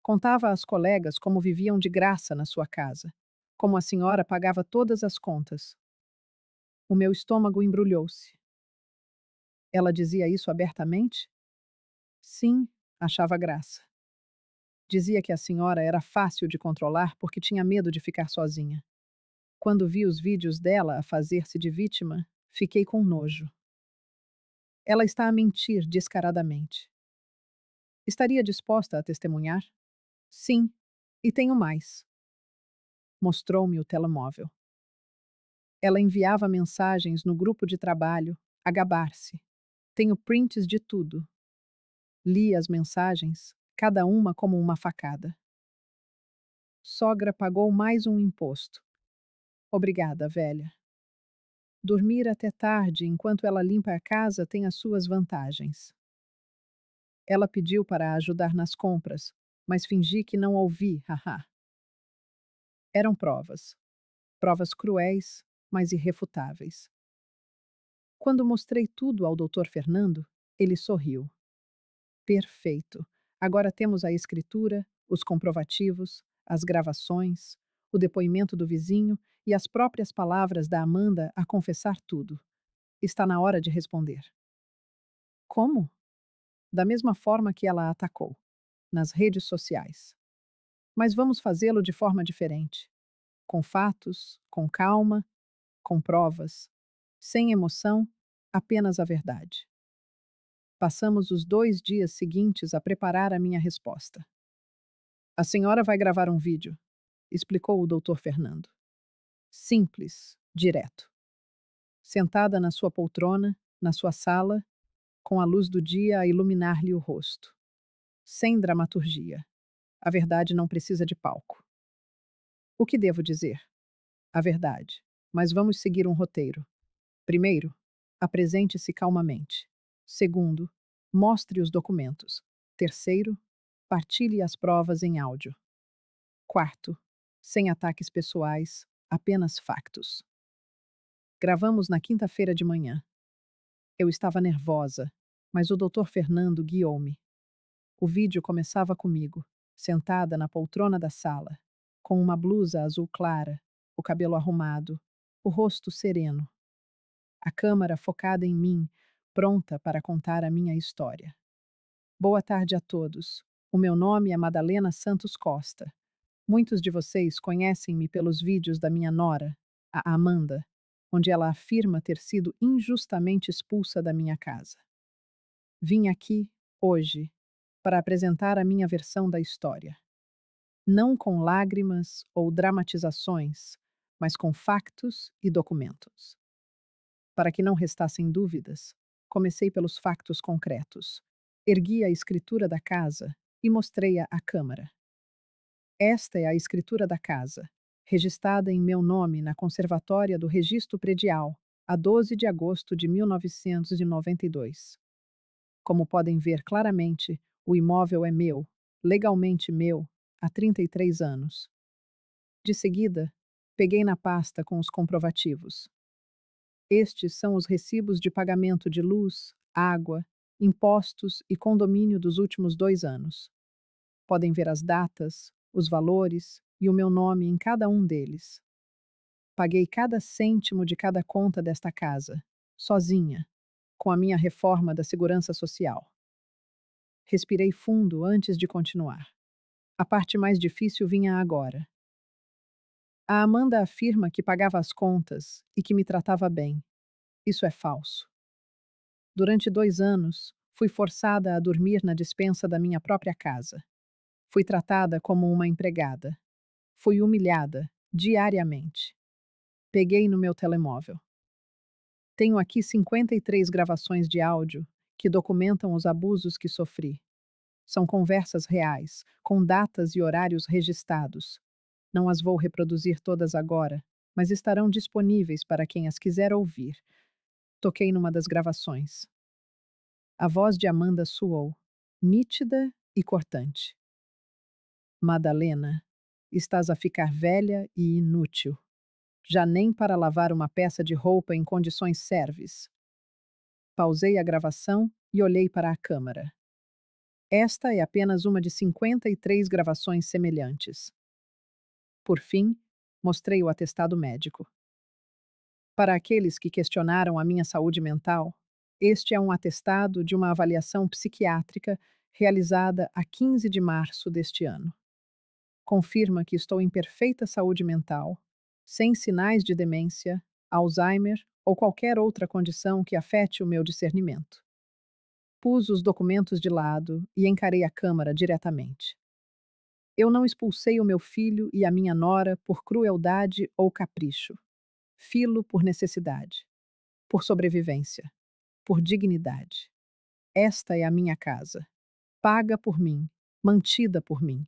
Contava às colegas como viviam de graça na sua casa, como a senhora pagava todas as contas. O meu estômago embrulhou-se. Ela dizia isso abertamente? Sim, achava graça. Dizia que a senhora era fácil de controlar porque tinha medo de ficar sozinha. Quando vi os vídeos dela a fazer-se de vítima, fiquei com nojo. Ela está a mentir descaradamente. Estaria disposta a testemunhar? Sim, e tenho mais. Mostrou-me o telemóvel. Ela enviava mensagens no grupo de trabalho, a gabar-se. Tenho prints de tudo. Li as mensagens, cada uma como uma facada. Sogra pagou mais um imposto. Obrigada, velha. Dormir até tarde enquanto ela limpa a casa tem as suas vantagens. Ela pediu para ajudar nas compras, mas fingi que não ouvi, haha. Eram provas. Provas cruéis, mas irrefutáveis. Quando mostrei tudo ao Dr. Fernando, ele sorriu. Perfeito. Agora temos a escritura, os comprovativos, as gravações, o depoimento do vizinho e as próprias palavras da Amanda a confessar tudo. Está na hora de responder. Como? Da mesma forma que ela a atacou, nas redes sociais. Mas vamos fazê-lo de forma diferente. Com fatos, com calma, com provas. Sem emoção, apenas a verdade. Passamos os 2 dias seguintes a preparar a minha resposta. A senhora vai gravar um vídeo, explicou o doutor Fernando. Simples, direto. Sentada na sua poltrona, na sua sala, com a luz do dia a iluminar-lhe o rosto. Sem dramaturgia. A verdade não precisa de palco. O que devo dizer? A verdade. Mas vamos seguir um roteiro. Primeiro, apresente-se calmamente. Segundo, mostre os documentos. Terceiro, partilhe as provas em áudio. Quarto, sem ataques pessoais, apenas factos. Gravamos na quinta-feira de manhã. Eu estava nervosa, mas o doutor Fernando guiou-me. O vídeo começava comigo, sentada na poltrona da sala, com uma blusa azul clara, o cabelo arrumado, o rosto sereno. A câmera focada em mim, pronta para contar a minha história. Boa tarde a todos. O meu nome é Madalena Santos Costa. Muitos de vocês conhecem-me pelos vídeos da minha nora, a Amanda, onde ela afirma ter sido injustamente expulsa da minha casa. Vim aqui, hoje, para apresentar a minha versão da história. Não com lágrimas ou dramatizações, mas com factos e documentos. Para que não restassem dúvidas, comecei pelos factos concretos. Ergui a escritura da casa e mostrei-a à Câmara. Esta é a escritura da casa, registrada em meu nome na Conservatória do Registro Predial, a 12 de agosto de 1992. Como podem ver claramente, o imóvel é meu, legalmente meu, há 33 anos. De seguida, peguei na pasta com os comprovativos. Estes são os recibos de pagamento de luz, água, impostos e condomínio dos últimos 2 anos. Podem ver as datas, os valores e o meu nome em cada um deles. Paguei cada cêntimo de cada conta desta casa, sozinha, com a minha reforma da Segurança Social. Respirei fundo antes de continuar. A parte mais difícil vinha agora. A Amanda afirma que pagava as contas e que me tratava bem. Isso é falso. Durante 2 anos, fui forçada a dormir na despensa da minha própria casa. Fui tratada como uma empregada. Fui humilhada, diariamente. Peguei no meu telemóvel. Tenho aqui 53 gravações de áudio que documentam os abusos que sofri. São conversas reais, com datas e horários registados. Não as vou reproduzir todas agora, mas estarão disponíveis para quem as quiser ouvir. Toquei numa das gravações. A voz de Amanda soou, nítida e cortante. Madalena, estás a ficar velha e inútil. Já nem para lavar uma peça de roupa em condições serves. Pausei a gravação e olhei para a câmara. Esta é apenas uma de 53 gravações semelhantes. Por fim, mostrei o atestado médico. Para aqueles que questionaram a minha saúde mental, este é um atestado de uma avaliação psiquiátrica realizada a 15 de março deste ano. Confirma que estou em perfeita saúde mental, sem sinais de demência, Alzheimer ou qualquer outra condição que afete o meu discernimento. Pus os documentos de lado e encarei a câmara diretamente. Eu não expulsei o meu filho e a minha nora por crueldade ou capricho. Filo por necessidade, por sobrevivência, por dignidade. Esta é a minha casa, paga por mim, mantida por mim.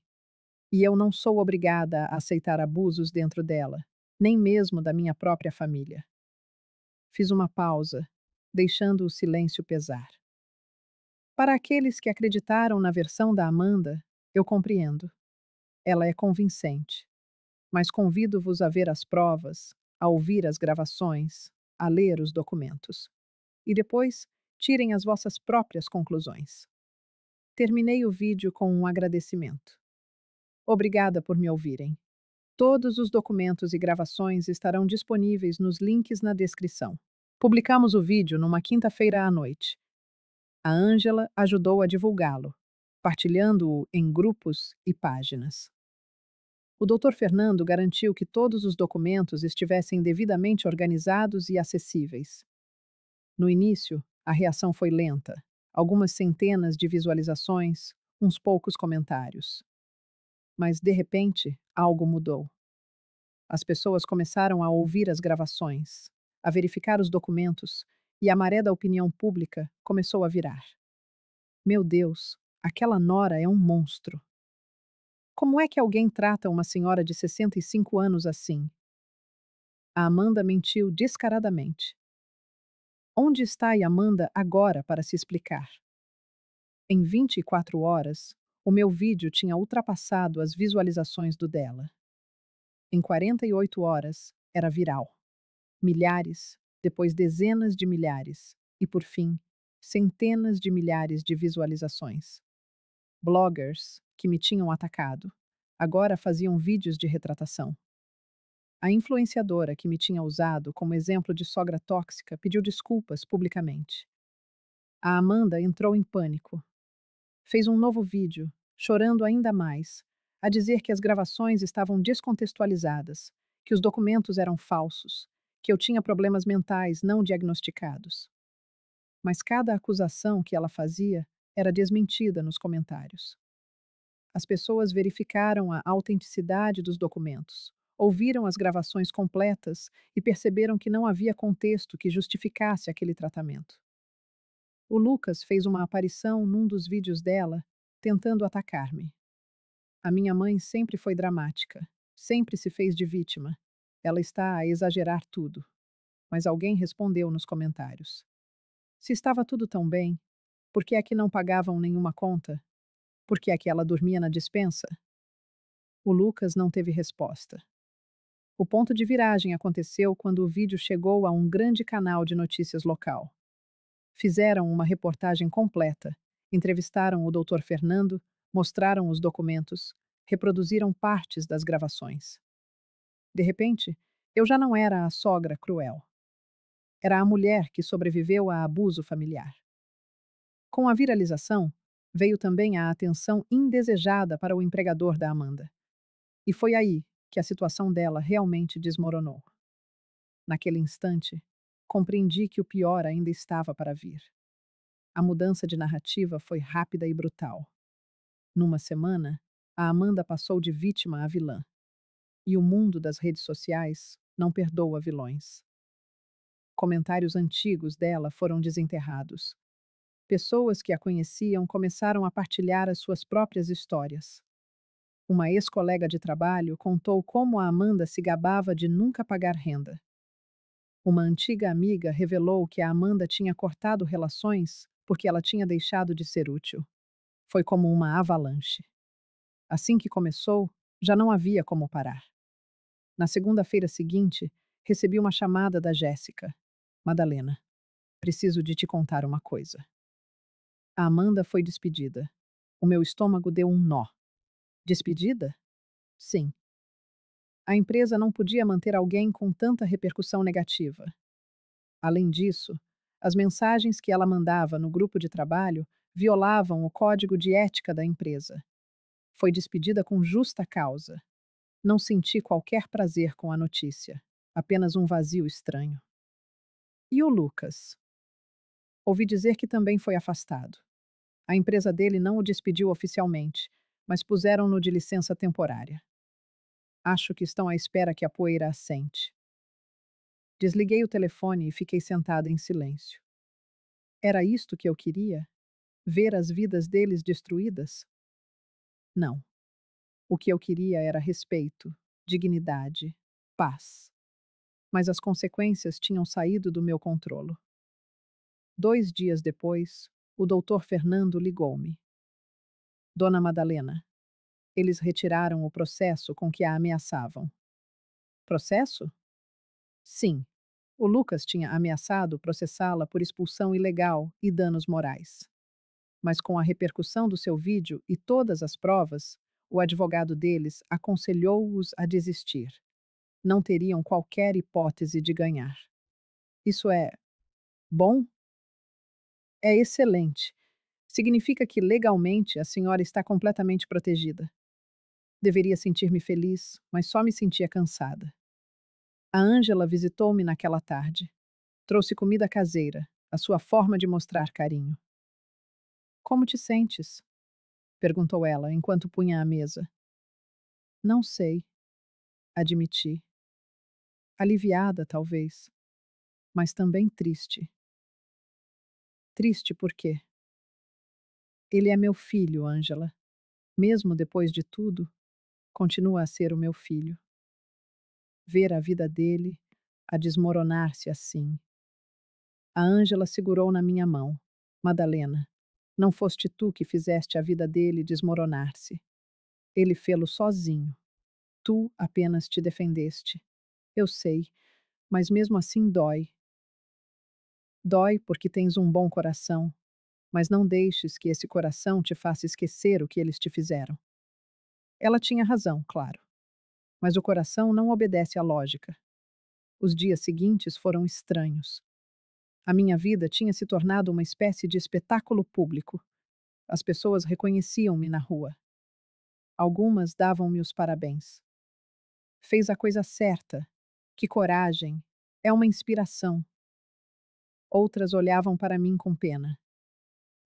E eu não sou obrigada a aceitar abusos dentro dela, nem mesmo da minha própria família. Fiz uma pausa, deixando o silêncio pesar. Para aqueles que acreditaram na versão da Amanda, eu compreendo. Ela é convincente. Mas convido-vos a ver as provas, a ouvir as gravações, a ler os documentos. E depois, tirem as vossas próprias conclusões. Terminei o vídeo com um agradecimento. Obrigada por me ouvirem. Todos os documentos e gravações estarão disponíveis nos links na descrição. Publicamos o vídeo numa quinta-feira à noite. A Ângela ajudou a divulgá-lo, partilhando-o em grupos e páginas. O Dr. Fernando garantiu que todos os documentos estivessem devidamente organizados e acessíveis. No início, a reação foi lenta, algumas centenas de visualizações, uns poucos comentários. Mas, de repente, algo mudou. As pessoas começaram a ouvir as gravações, a verificar os documentos, e a maré da opinião pública começou a virar. Meu Deus, aquela nora é um monstro. Como é que alguém trata uma senhora de 65 anos assim? A Amanda mentiu descaradamente. Onde está a Amanda agora para se explicar? Em 24 horas, o meu vídeo tinha ultrapassado as visualizações do dela. Em 48 horas, era viral. Milhares, depois dezenas de milhares, e por fim, centenas de milhares de visualizações. Bloggers, que me tinham atacado, agora faziam vídeos de retratação. A influenciadora que me tinha usado como exemplo de sogra tóxica pediu desculpas publicamente. A Amanda entrou em pânico. Fez um novo vídeo, chorando ainda mais, a dizer que as gravações estavam descontextualizadas, que os documentos eram falsos, que eu tinha problemas mentais não diagnosticados. Mas cada acusação que ela fazia era desmentida nos comentários. As pessoas verificaram a autenticidade dos documentos, ouviram as gravações completas e perceberam que não havia contexto que justificasse aquele tratamento. O Lucas fez uma aparição num dos vídeos dela, tentando atacar-me. A minha mãe sempre foi dramática, sempre se fez de vítima. Ela está a exagerar tudo. Mas alguém respondeu nos comentários. Se estava tudo tão bem, Por que é que não pagavam nenhuma conta? Por que é que ela dormia na despensa? O Lucas não teve resposta. O ponto de viragem aconteceu quando o vídeo chegou a um grande canal de notícias local. Fizeram uma reportagem completa, entrevistaram o Dr. Fernando, mostraram os documentos, reproduziram partes das gravações. De repente, eu já não era a sogra cruel. Era a mulher que sobreviveu a abuso familiar. Com a viralização, veio também a atenção indesejada para o empregador da Amanda. E foi aí que a situação dela realmente desmoronou. Naquele instante, compreendi que o pior ainda estava para vir. A mudança de narrativa foi rápida e brutal. Numa semana, a Amanda passou de vítima a vilã. E o mundo das redes sociais não perdoa vilões. Comentários antigos dela foram desenterrados. Pessoas que a conheciam começaram a partilhar as suas próprias histórias. Uma ex-colega de trabalho contou como a Amanda se gabava de nunca pagar renda. Uma antiga amiga revelou que a Amanda tinha cortado relações porque ela tinha deixado de ser útil. Foi como uma avalanche. Assim que começou, já não havia como parar. Na segunda-feira seguinte, recebi uma chamada da Jéssica. Madalena, preciso de te contar uma coisa. A Amanda foi despedida. O meu estômago deu um nó. Despedida? Sim. A empresa não podia manter alguém com tanta repercussão negativa. Além disso, as mensagens que ela mandava no grupo de trabalho violavam o código de ética da empresa. Foi despedida com justa causa. Não senti qualquer prazer com a notícia, apenas um vazio estranho. E o Lucas? Ouvi dizer que também foi afastado. A empresa dele não o despediu oficialmente, mas puseram-no de licença temporária. Acho que estão à espera que a poeira assente. Desliguei o telefone e fiquei sentada em silêncio. Era isto que eu queria? Ver as vidas deles destruídas? Não. O que eu queria era respeito, dignidade, paz. Mas as consequências tinham saído do meu controlo. 2 dias depois, o doutor Fernando ligou-me. Dona Madalena, eles retiraram o processo com que a ameaçavam. Processo? Sim. O Lucas tinha ameaçado processá-la por expulsão ilegal e danos morais. Mas com a repercussão do seu vídeo e todas as provas, o advogado deles aconselhou-os a desistir. Não teriam qualquer hipótese de ganhar. Isso é bom? É excelente. Significa que legalmente a senhora está completamente protegida. Deveria sentir-me feliz, mas só me sentia cansada. A Ângela visitou-me naquela tarde. Trouxe comida caseira, a sua forma de mostrar carinho. Como te sentes? Perguntou ela enquanto punha à mesa. Não sei, admiti. Aliviada, talvez, mas também triste. Triste por quê? Ele é meu filho, Ângela. Mesmo depois de tudo, continua a ser o meu filho. Ver a vida dele a desmoronar-se assim. A Ângela segurou na minha mão. Madalena, não foste tu que fizeste a vida dele desmoronar-se. Ele fê-lo sozinho. Tu apenas te defendeste. Eu sei, mas mesmo assim dói. Dói porque tens um bom coração, mas não deixes que esse coração te faça esquecer o que eles te fizeram. Ela tinha razão, claro. Mas o coração não obedece à lógica. Os dias seguintes foram estranhos. A minha vida tinha se tornado uma espécie de espetáculo público. As pessoas reconheciam-me na rua. Algumas davam-me os parabéns. Fez a coisa certa. Que coragem. É uma inspiração. Outras olhavam para mim com pena.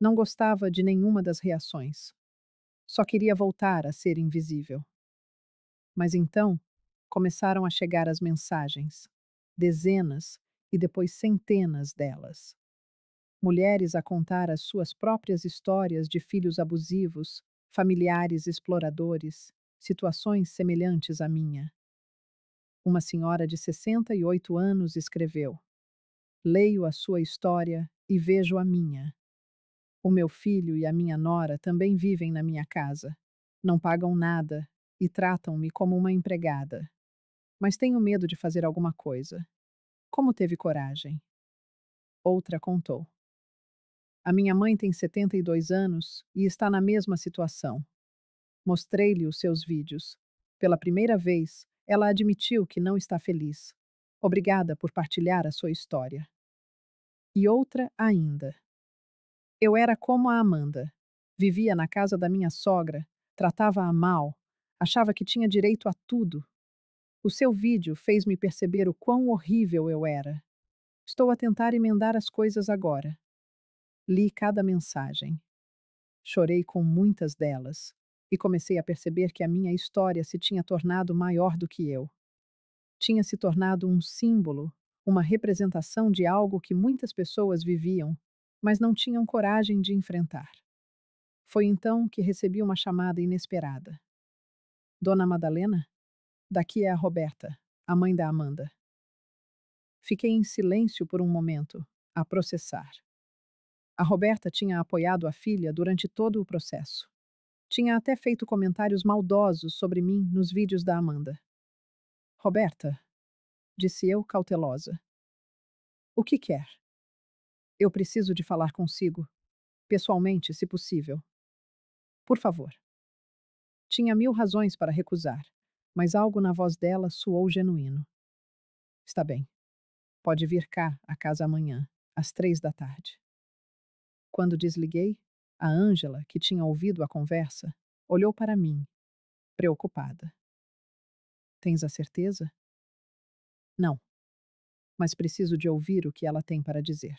Não gostava de nenhuma das reações. Só queria voltar a ser invisível. Mas então, começaram a chegar as mensagens. Dezenas e depois centenas delas. Mulheres a contar as suas próprias histórias de filhos abusivos, familiares exploradores, situações semelhantes à minha. Uma senhora de 68 anos escreveu: Leio a sua história e vejo a minha. O meu filho e a minha nora também vivem na minha casa. Não pagam nada e tratam-me como uma empregada. Mas tenho medo de fazer alguma coisa. Como teve coragem? Outra contou. A minha mãe tem 72 anos e está na mesma situação. Mostrei-lhe os seus vídeos. Pela primeira vez, ela admitiu que não está feliz. Obrigada por partilhar a sua história. E outra ainda. Eu era como a Amanda. Vivia na casa da minha sogra, tratava-a mal, achava que tinha direito a tudo. O seu vídeo fez-me perceber o quão horrível eu era. Estou a tentar emendar as coisas agora. Li cada mensagem. Chorei com muitas delas. E comecei a perceber que a minha história se tinha tornado maior do que eu. Tinha se tornado um símbolo, uma representação de algo que muitas pessoas viviam, mas não tinham coragem de enfrentar. Foi então que recebi uma chamada inesperada. Dona Madalena? Daqui é a Roberta, a mãe da Amanda. Fiquei em silêncio por um momento, a processar. A Roberta tinha apoiado a filha durante todo o processo. Tinha até feito comentários maldosos sobre mim nos vídeos da Amanda. Roberta, disse eu, cautelosa. O que quer? Eu preciso de falar consigo, pessoalmente, se possível. Por favor. Tinha mil razões para recusar, mas algo na voz dela soou genuíno. Está bem. Pode vir cá, à casa amanhã, às 3 da tarde. Quando desliguei, a Ângela, que tinha ouvido a conversa, olhou para mim, preocupada. Tens a certeza? Não, mas preciso de ouvir o que ela tem para dizer.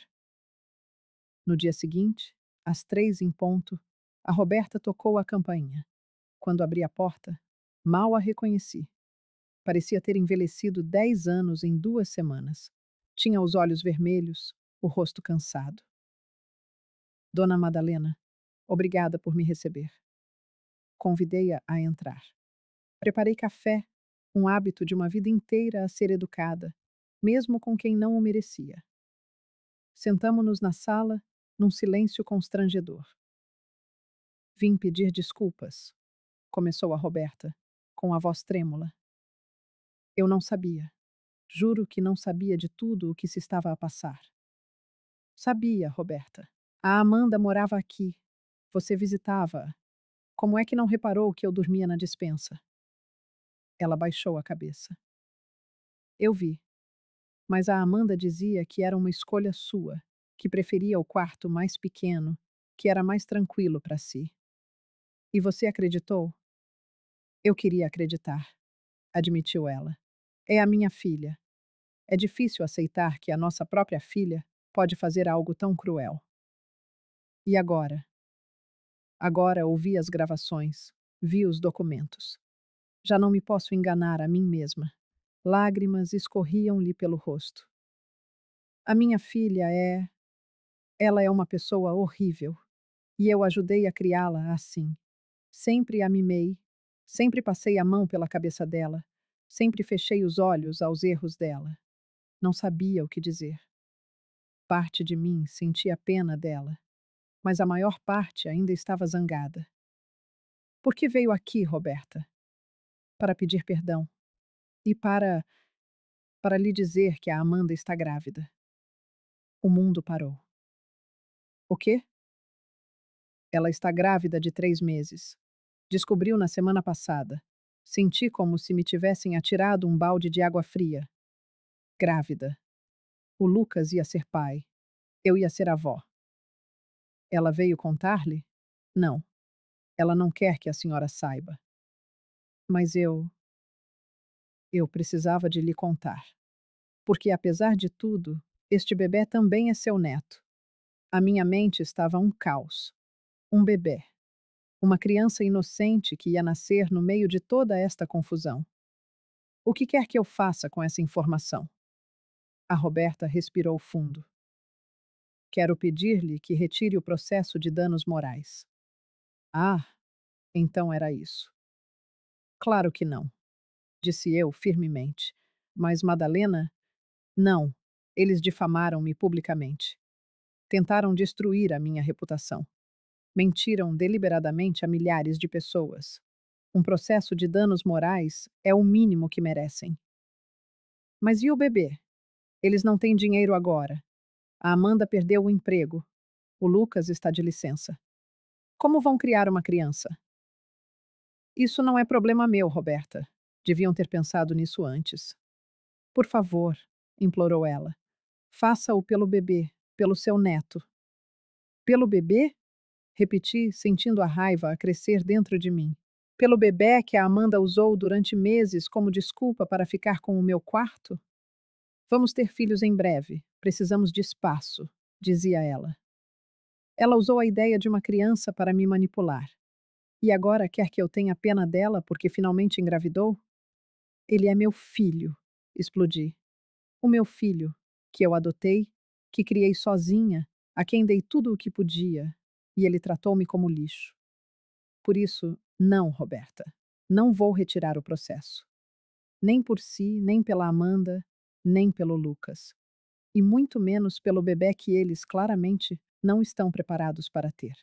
No dia seguinte, às 3 em ponto, a Roberta tocou a campainha. Quando abri a porta, mal a reconheci. Parecia ter envelhecido 10 anos em 2 semanas. Tinha os olhos vermelhos, o rosto cansado. Dona Madalena, obrigada por me receber. Convidei-a a entrar. Preparei café, um hábito de uma vida inteira a ser educada, mesmo com quem não o merecia. Sentamo-nos na sala, num silêncio constrangedor. Vim pedir desculpas, começou a Roberta, com a voz trêmula. Eu não sabia. Juro que não sabia de tudo o que se estava a passar. Sabia, Roberta. A Amanda morava aqui. Você visitava-a. Como é que não reparou que eu dormia na despensa? Ela baixou a cabeça. Eu vi. Mas a Amanda dizia que era uma escolha sua, que preferia o quarto mais pequeno, que era mais tranquilo para si. E você acreditou? Eu queria acreditar, admitiu ela. É a minha filha. É difícil aceitar que a nossa própria filha pode fazer algo tão cruel. E agora? Agora ouvi as gravações, vi os documentos. Já não me posso enganar a mim mesma. Lágrimas escorriam-lhe pelo rosto. A minha filha é. Ela é uma pessoa horrível. E eu ajudei a criá-la assim. Sempre a mimei, sempre passei a mão pela cabeça dela, sempre fechei os olhos aos erros dela. Não sabia o que dizer. Parte de mim sentia pena dela, mas a maior parte ainda estava zangada. Por que veio aqui, Roberta? Para pedir perdão. E para lhe dizer que a Amanda está grávida. O mundo parou. O quê? Ela está grávida de 3 meses. Descobriu na semana passada. Senti como se me tivessem atirado um balde de água fria. Grávida. O Lucas ia ser pai. Eu ia ser avó. Ela veio contar-lhe? Não. Ela não quer que a senhora saiba. Mas eu precisava de lhe contar. Porque, apesar de tudo, este bebê também é seu neto. A minha mente estava um caos. Um bebê. Uma criança inocente que ia nascer no meio de toda esta confusão. O que quer que eu faça com essa informação? A Roberta respirou fundo. Quero pedir-lhe que retire o processo de danos morais. Ah, então era isso. Claro que não, disse eu firmemente. Mas Madalena, não. Eles difamaram-me publicamente. Tentaram destruir a minha reputação. Mentiram deliberadamente a milhares de pessoas. Um processo de danos morais é o mínimo que merecem. Mas e o bebê? Eles não têm dinheiro agora. A Amanda perdeu o emprego. O Lucas está de licença. Como vão criar uma criança? Isso não é problema meu, Roberta. Deviam ter pensado nisso antes. Por favor, implorou ela. Faça-o pelo bebê, pelo seu neto. Pelo bebê? Repeti, sentindo a raiva a crescer dentro de mim. Pelo bebê que a Amanda usou durante meses como desculpa para ficar com o meu quarto? Vamos ter filhos em breve. Precisamos de espaço, dizia ela. Ela usou a ideia de uma criança para me manipular. E agora quer que eu tenha pena dela porque finalmente engravidou? Ele é meu filho, explodi. O meu filho, que eu adotei, que criei sozinha, a quem dei tudo o que podia, e ele tratou-me como lixo. Por isso, não, Roberta. Não vou retirar o processo. Nem por si, nem pela Amanda, nem pelo Lucas. E muito menos pelo bebê que eles, claramente, não estão preparados para ter.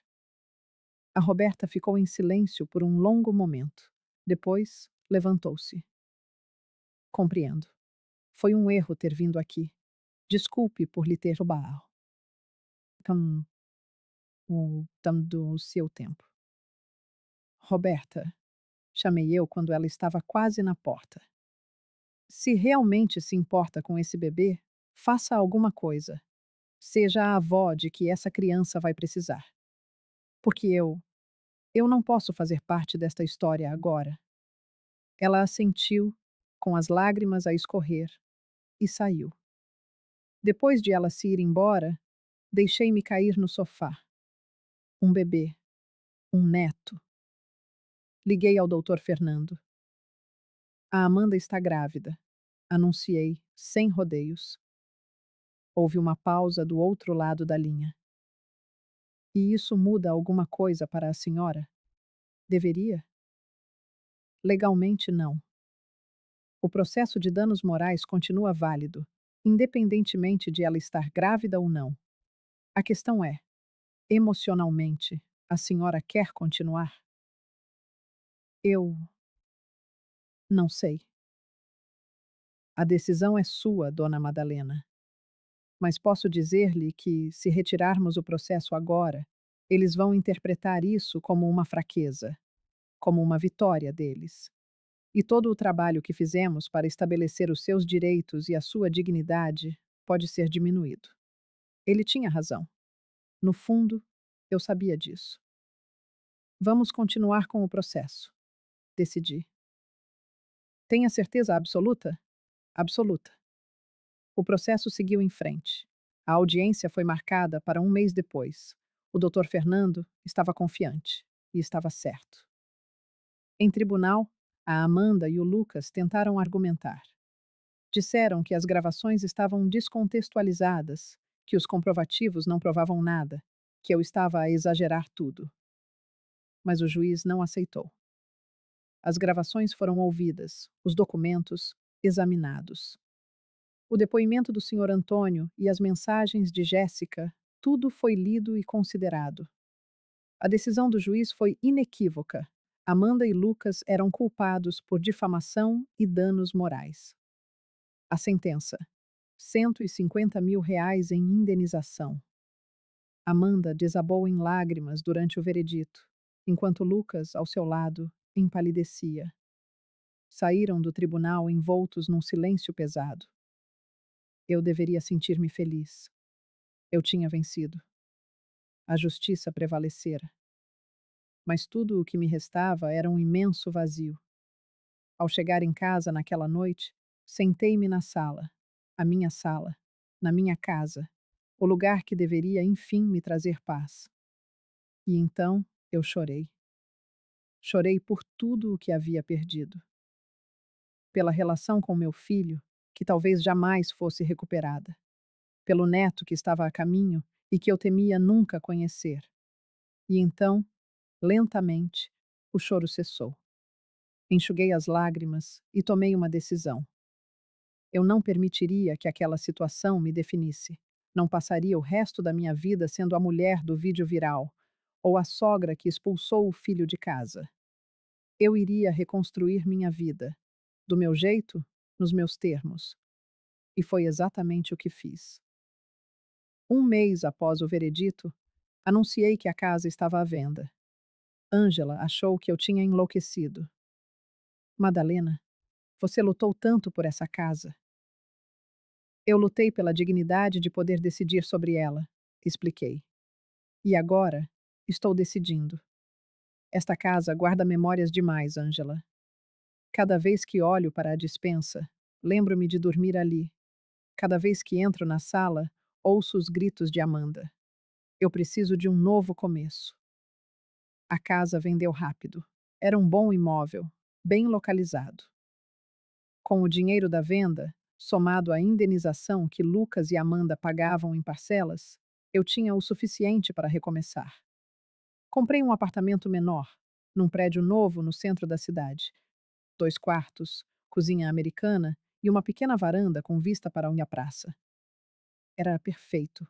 A Roberta ficou em silêncio por um longo momento. Depois, levantou-se. Compreendo. Foi um erro ter vindo aqui. Desculpe por lhe ter roubado do seu tempo. Roberta, chamei eu quando ela estava quase na porta. Se realmente se importa com esse bebê, faça alguma coisa. Seja a avó de que essa criança vai precisar. Porque eu não posso fazer parte desta história agora. Ela assentiu, com as lágrimas a escorrer, e saiu. Depois de ela se ir embora, deixei-me cair no sofá. Um bebê, um neto. Liguei ao doutor Fernando. A Amanda está grávida, anunciei, sem rodeios. Houve uma pausa do outro lado da linha. E isso muda alguma coisa para a senhora? Deveria? Legalmente, não. O processo de danos morais continua válido, independentemente de ela estar grávida ou não. A questão é: emocionalmente, a senhora quer continuar? Eu não sei. A decisão é sua, dona Madalena. Mas posso dizer-lhe que, se retirarmos o processo agora, eles vão interpretar isso como uma fraqueza, como uma vitória deles. E todo o trabalho que fizemos para estabelecer os seus direitos e a sua dignidade pode ser diminuído. Ele tinha razão. No fundo, eu sabia disso. Vamos continuar com o processo. Decidi. Tenha certeza absoluta? Absoluta. O processo seguiu em frente. A audiência foi marcada para um mês depois. O doutor Fernando estava confiante. E estava certo. Em tribunal, a Amanda e o Lucas tentaram argumentar. Disseram que as gravações estavam descontextualizadas, que os comprovativos não provavam nada, que eu estava a exagerar tudo. Mas o juiz não aceitou. As gravações foram ouvidas, os documentos examinados. O depoimento do Sr. Antônio e as mensagens de Jéssica, tudo foi lido e considerado. A decisão do juiz foi inequívoca. Amanda e Lucas eram culpados por difamação e danos morais. A sentença: R$ 150 mil em indenização. Amanda desabou em lágrimas durante o veredito, enquanto Lucas, ao seu lado, empalidecia. Saíram do tribunal envoltos num silêncio pesado. Eu deveria sentir-me feliz. Eu tinha vencido. A justiça prevalecera. Mas tudo o que me restava era um imenso vazio. Ao chegar em casa naquela noite, sentei-me na sala, a minha sala, na minha casa, o lugar que deveria enfim me trazer paz. E então eu chorei. Chorei por tudo o que havia perdido. Pela relação com meu filho, que talvez jamais fosse recuperada. Pelo neto que estava a caminho e que eu temia nunca conhecer. E então, lentamente, o choro cessou. Enxuguei as lágrimas e tomei uma decisão. Eu não permitiria que aquela situação me definisse. Não passaria o resto da minha vida sendo a mulher do vídeo viral, ou a sogra que expulsou o filho de casa. Eu iria reconstruir minha vida, do meu jeito, nos meus termos. E foi exatamente o que fiz. Um mês após o veredito, anunciei que a casa estava à venda. Ângela achou que eu tinha enlouquecido. Madalena, você lutou tanto por essa casa. Eu lutei pela dignidade de poder decidir sobre ela, expliquei. E agora, estou decidindo. Esta casa guarda memórias demais, Ângela. Cada vez que olho para a despensa, lembro-me de dormir ali. Cada vez que entro na sala, ouço os gritos de Amanda. Eu preciso de um novo começo. A casa vendeu rápido. Era um bom imóvel, bem localizado. Com o dinheiro da venda, somado à indenização que Lucas e Amanda pagavam em parcelas, eu tinha o suficiente para recomeçar. Comprei um apartamento menor, num prédio novo no centro da cidade. 2 quartos, cozinha americana e uma pequena varanda com vista para a praça. Era perfeito,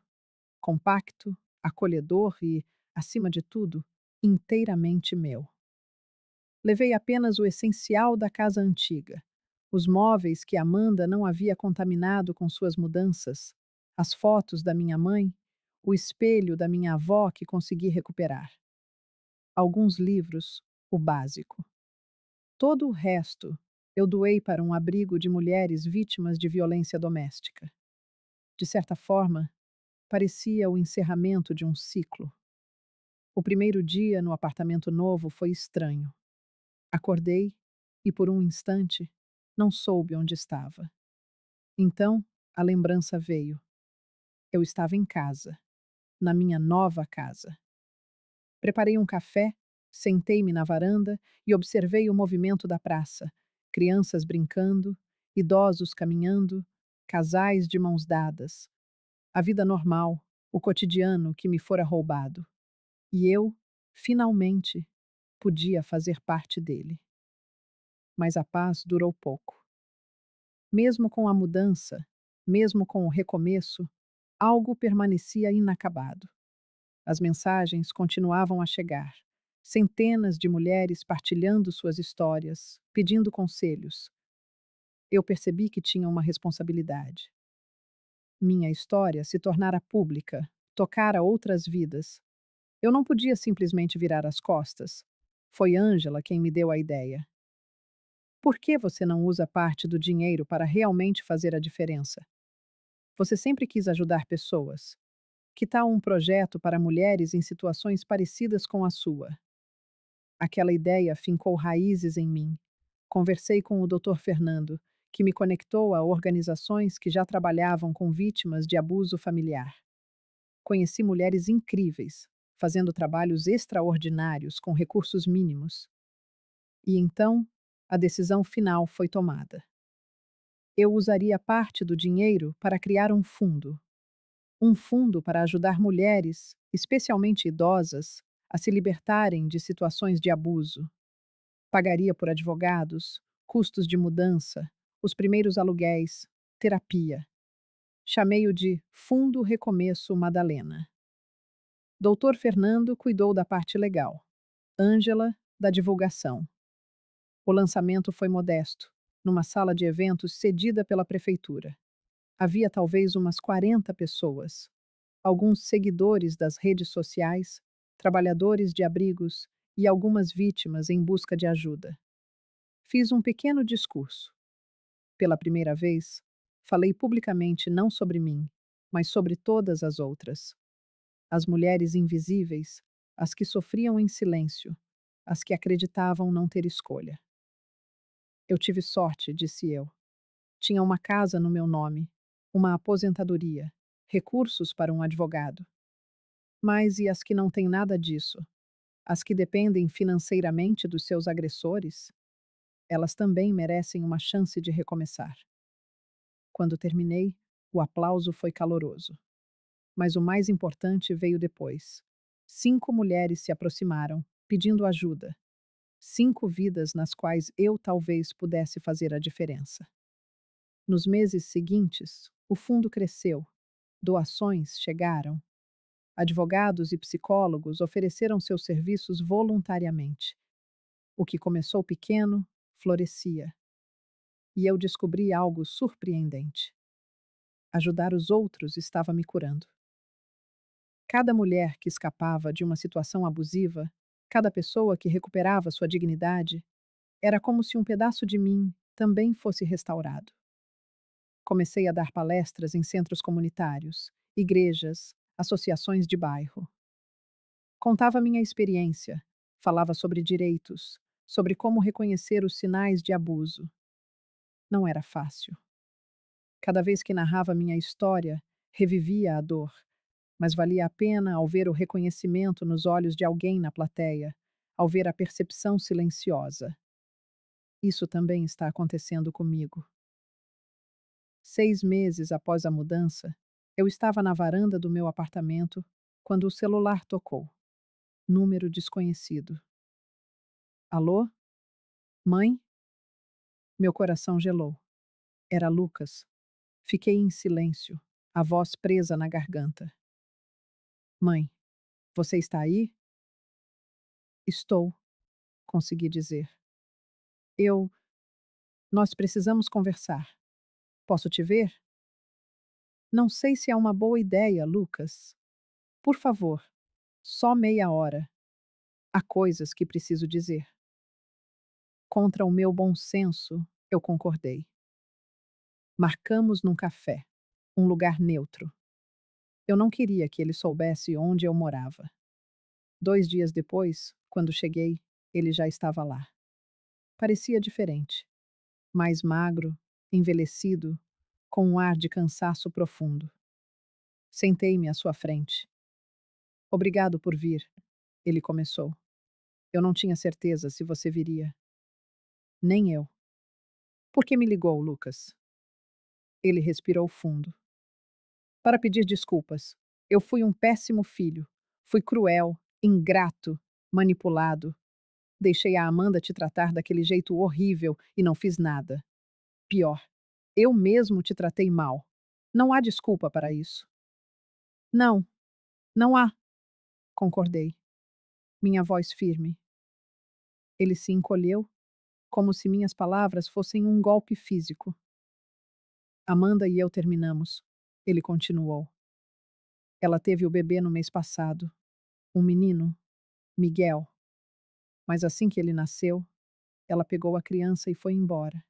compacto, acolhedor e, acima de tudo, inteiramente meu. Levei apenas o essencial da casa antiga: os móveis que Amanda não havia contaminado com suas mudanças, as fotos da minha mãe, o espelho da minha avó que consegui recuperar. Alguns livros, o básico. Todo o resto eu doei para um abrigo de mulheres vítimas de violência doméstica. De certa forma, parecia o encerramento de um ciclo. O primeiro dia no apartamento novo foi estranho. Acordei e, por um instante, não soube onde estava. Então, a lembrança veio. Eu estava em casa, na minha nova casa. Preparei um café, sentei-me na varanda e observei o movimento da praça: crianças brincando, idosos caminhando, casais de mãos dadas. A vida normal, o cotidiano que me fora roubado. E eu, finalmente, podia fazer parte dele. Mas a paz durou pouco. Mesmo com a mudança, mesmo com o recomeço, algo permanecia inacabado. As mensagens continuavam a chegar. Centenas de mulheres partilhando suas histórias, pedindo conselhos. Eu percebi que tinha uma responsabilidade. Minha história se tornara pública, tocara outras vidas. Eu não podia simplesmente virar as costas. Foi Ângela quem me deu a ideia. Por que você não usa parte do dinheiro para realmente fazer a diferença? Você sempre quis ajudar pessoas. Que tal um projeto para mulheres em situações parecidas com a sua? Aquela ideia fincou raízes em mim. Conversei com o Dr. Fernando, que me conectou a organizações que já trabalhavam com vítimas de abuso familiar. Conheci mulheres incríveis, fazendo trabalhos extraordinários com recursos mínimos. E então, a decisão final foi tomada. Eu usaria parte do dinheiro para criar um fundo para ajudar mulheres, especialmente idosas, a se libertarem de situações de abuso. Pagaria por advogados, custos de mudança, os primeiros aluguéis, terapia. Chamei-o de Fundo Recomeço Madalena. Doutor Fernando cuidou da parte legal. Ângela, da divulgação. O lançamento foi modesto, numa sala de eventos cedida pela prefeitura. Havia talvez umas 40 pessoas. Alguns seguidores das redes sociais, trabalhadores de abrigos e algumas vítimas em busca de ajuda. Fiz um pequeno discurso. Pela primeira vez, falei publicamente não sobre mim, mas sobre todas as outras. As mulheres invisíveis, as que sofriam em silêncio, as que acreditavam não ter escolha. Eu tive sorte, disse eu. Tinha uma casa no meu nome, uma aposentadoria, recursos para um advogado. Mas e as que não têm nada disso? As que dependem financeiramente dos seus agressores? Elas também merecem uma chance de recomeçar. Quando terminei, o aplauso foi caloroso. Mas o mais importante veio depois. 5 mulheres se aproximaram, pedindo ajuda. 5 vidas nas quais eu talvez pudesse fazer a diferença. Nos meses seguintes, o fundo cresceu. Doações chegaram. Advogados e psicólogos ofereceram seus serviços voluntariamente. O que começou pequeno florescia. E eu descobri algo surpreendente. Ajudar os outros estava me curando. Cada mulher que escapava de uma situação abusiva, cada pessoa que recuperava sua dignidade, era como se um pedaço de mim também fosse restaurado. Comecei a dar palestras em centros comunitários, igrejas, associações de bairro. Contava minha experiência, falava sobre direitos, sobre como reconhecer os sinais de abuso. Não era fácil. Cada vez que narrava minha história, revivia a dor, mas valia a pena ao ver o reconhecimento nos olhos de alguém na plateia, ao ver a percepção silenciosa. Isso também está acontecendo comigo. 6 meses após a mudança, eu estava na varanda do meu apartamento quando o celular tocou. Número desconhecido. Alô? Mãe? Meu coração gelou. Era Lucas. Fiquei em silêncio, a voz presa na garganta. Mãe, você está aí? Estou, consegui dizer. Eu. Nós precisamos conversar. Posso te ver? Não sei se é uma boa ideia, Lucas. Por favor, só meia hora. Há coisas que preciso dizer. Contra o meu bom senso, eu concordei. Marcamos num café, um lugar neutro. Eu não queria que ele soubesse onde eu morava. 2 dias depois, quando cheguei, ele já estava lá. Parecia diferente. Mais magro, envelhecido, com um ar de cansaço profundo. Sentei-me à sua frente. Obrigado por vir, ele começou. Eu não tinha certeza se você viria. Nem eu. Por que me ligou, Lucas? Ele respirou fundo. Para pedir desculpas. Eu fui um péssimo filho. Fui cruel, ingrato, manipulado. Deixei a Amanda te tratar daquele jeito horrível e não fiz nada. Pior, eu mesmo te tratei mal. Não há desculpa para isso. Não, não há, concordei. Minha voz firme. Ele se encolheu, como se minhas palavras fossem um golpe físico. Amanda e eu terminamos. Ele continuou. Ela teve o bebê no mês passado. Um menino, Miguel. Mas assim que ele nasceu, ela pegou a criança e foi embora.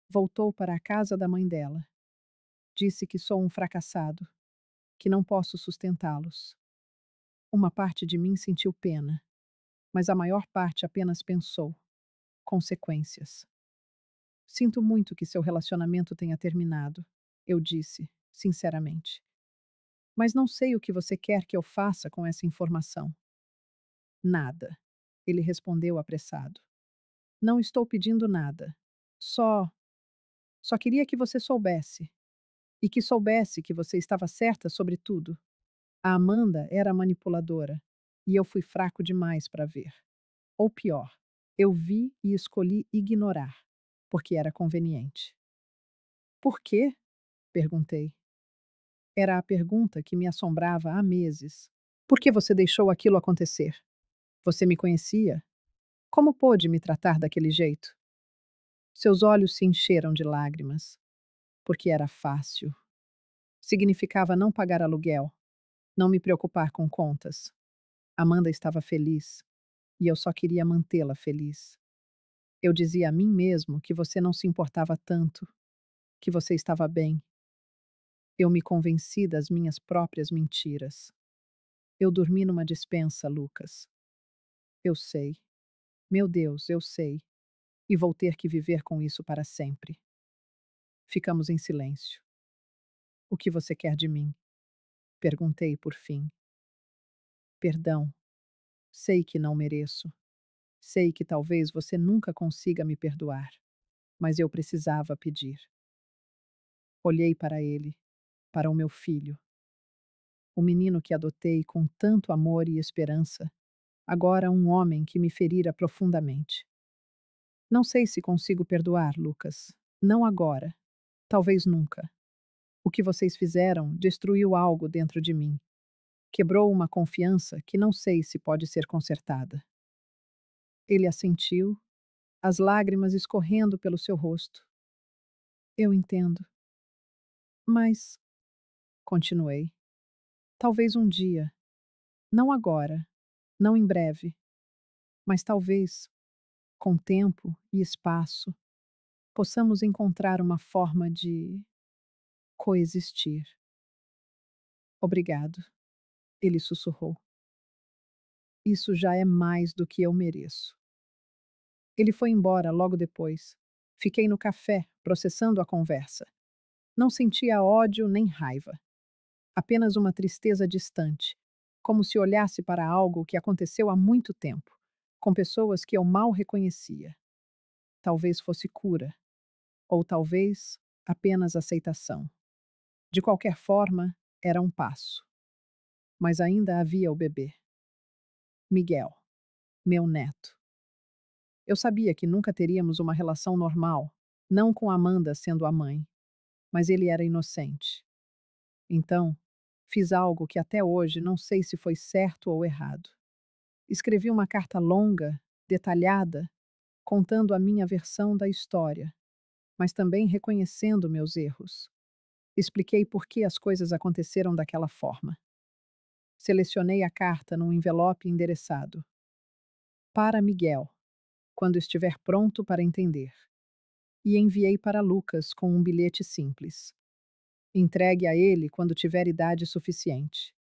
Voltou para a casa da mãe dela. Disse que sou um fracassado, que não posso sustentá-los. Uma parte de mim sentiu pena, mas a maior parte apenas pensou: consequências. Sinto muito que seu relacionamento tenha terminado, eu disse, sinceramente. Mas não sei o que você quer que eu faça com essa informação. Nada, ele respondeu apressado. Não estou pedindo nada. Só. Só queria que você soubesse. E que soubesse que você estava certa sobre tudo. A Amanda era manipuladora. E eu fui fraco demais para ver. Ou pior, eu vi e escolhi ignorar, porque era conveniente. Por quê? Perguntei. Era a pergunta que me assombrava há meses. Por que você deixou aquilo acontecer? Você me conhecia? Como pôde me tratar daquele jeito? Seus olhos se encheram de lágrimas. Porque era fácil. Significava não pagar aluguel, não me preocupar com contas. Amanda estava feliz e eu só queria mantê-la feliz. Eu dizia a mim mesmo que você não se importava tanto, que você estava bem. Eu me convenci das minhas próprias mentiras. Eu dormi numa despensa, Lucas. Eu sei. Meu Deus, eu sei. E vou ter que viver com isso para sempre. Ficamos em silêncio. O que você quer de mim? Perguntei por fim. Perdão. Sei que não mereço. Sei que talvez você nunca consiga me perdoar, mas eu precisava pedir. Olhei para ele, para o meu filho, o menino que adotei com tanto amor e esperança, agora um homem que me ferira profundamente. Não sei se consigo perdoar, Lucas. Não agora. Talvez nunca. O O que vocês fizeram destruiu algo dentro de mim. Quebrou uma confiança que não sei se pode ser consertada. Ele assentiu, as lágrimas escorrendo pelo seu rosto. Eu entendo. Mas, continuei, talvez um dia, não agora, não em breve, mas talvez, com tempo e espaço, possamos encontrar uma forma de coexistir. Obrigado, ele sussurrou. Isso já é mais do que eu mereço. Ele foi embora logo depois. Fiquei no café, processando a conversa. Não sentia ódio nem raiva, apenas uma tristeza distante, como se olhasse para algo que aconteceu há muito tempo, com pessoas que eu mal reconhecia. Talvez fosse cura, ou talvez apenas aceitação. De qualquer forma, era um passo. Mas ainda havia o bebê. Miguel, meu neto. Eu sabia que nunca teríamos uma relação normal, não com Amanda sendo a mãe, mas ele era inocente. Então, fiz algo que até hoje não sei se foi certo ou errado. Escrevi uma carta longa, detalhada, contando a minha versão da história, mas também reconhecendo meus erros. Expliquei por que as coisas aconteceram daquela forma. Selecionei a carta num envelope endereçado. Para Miguel, quando estiver pronto para entender. E enviei para Lucas com um bilhete simples. Entregue a ele quando tiver idade suficiente.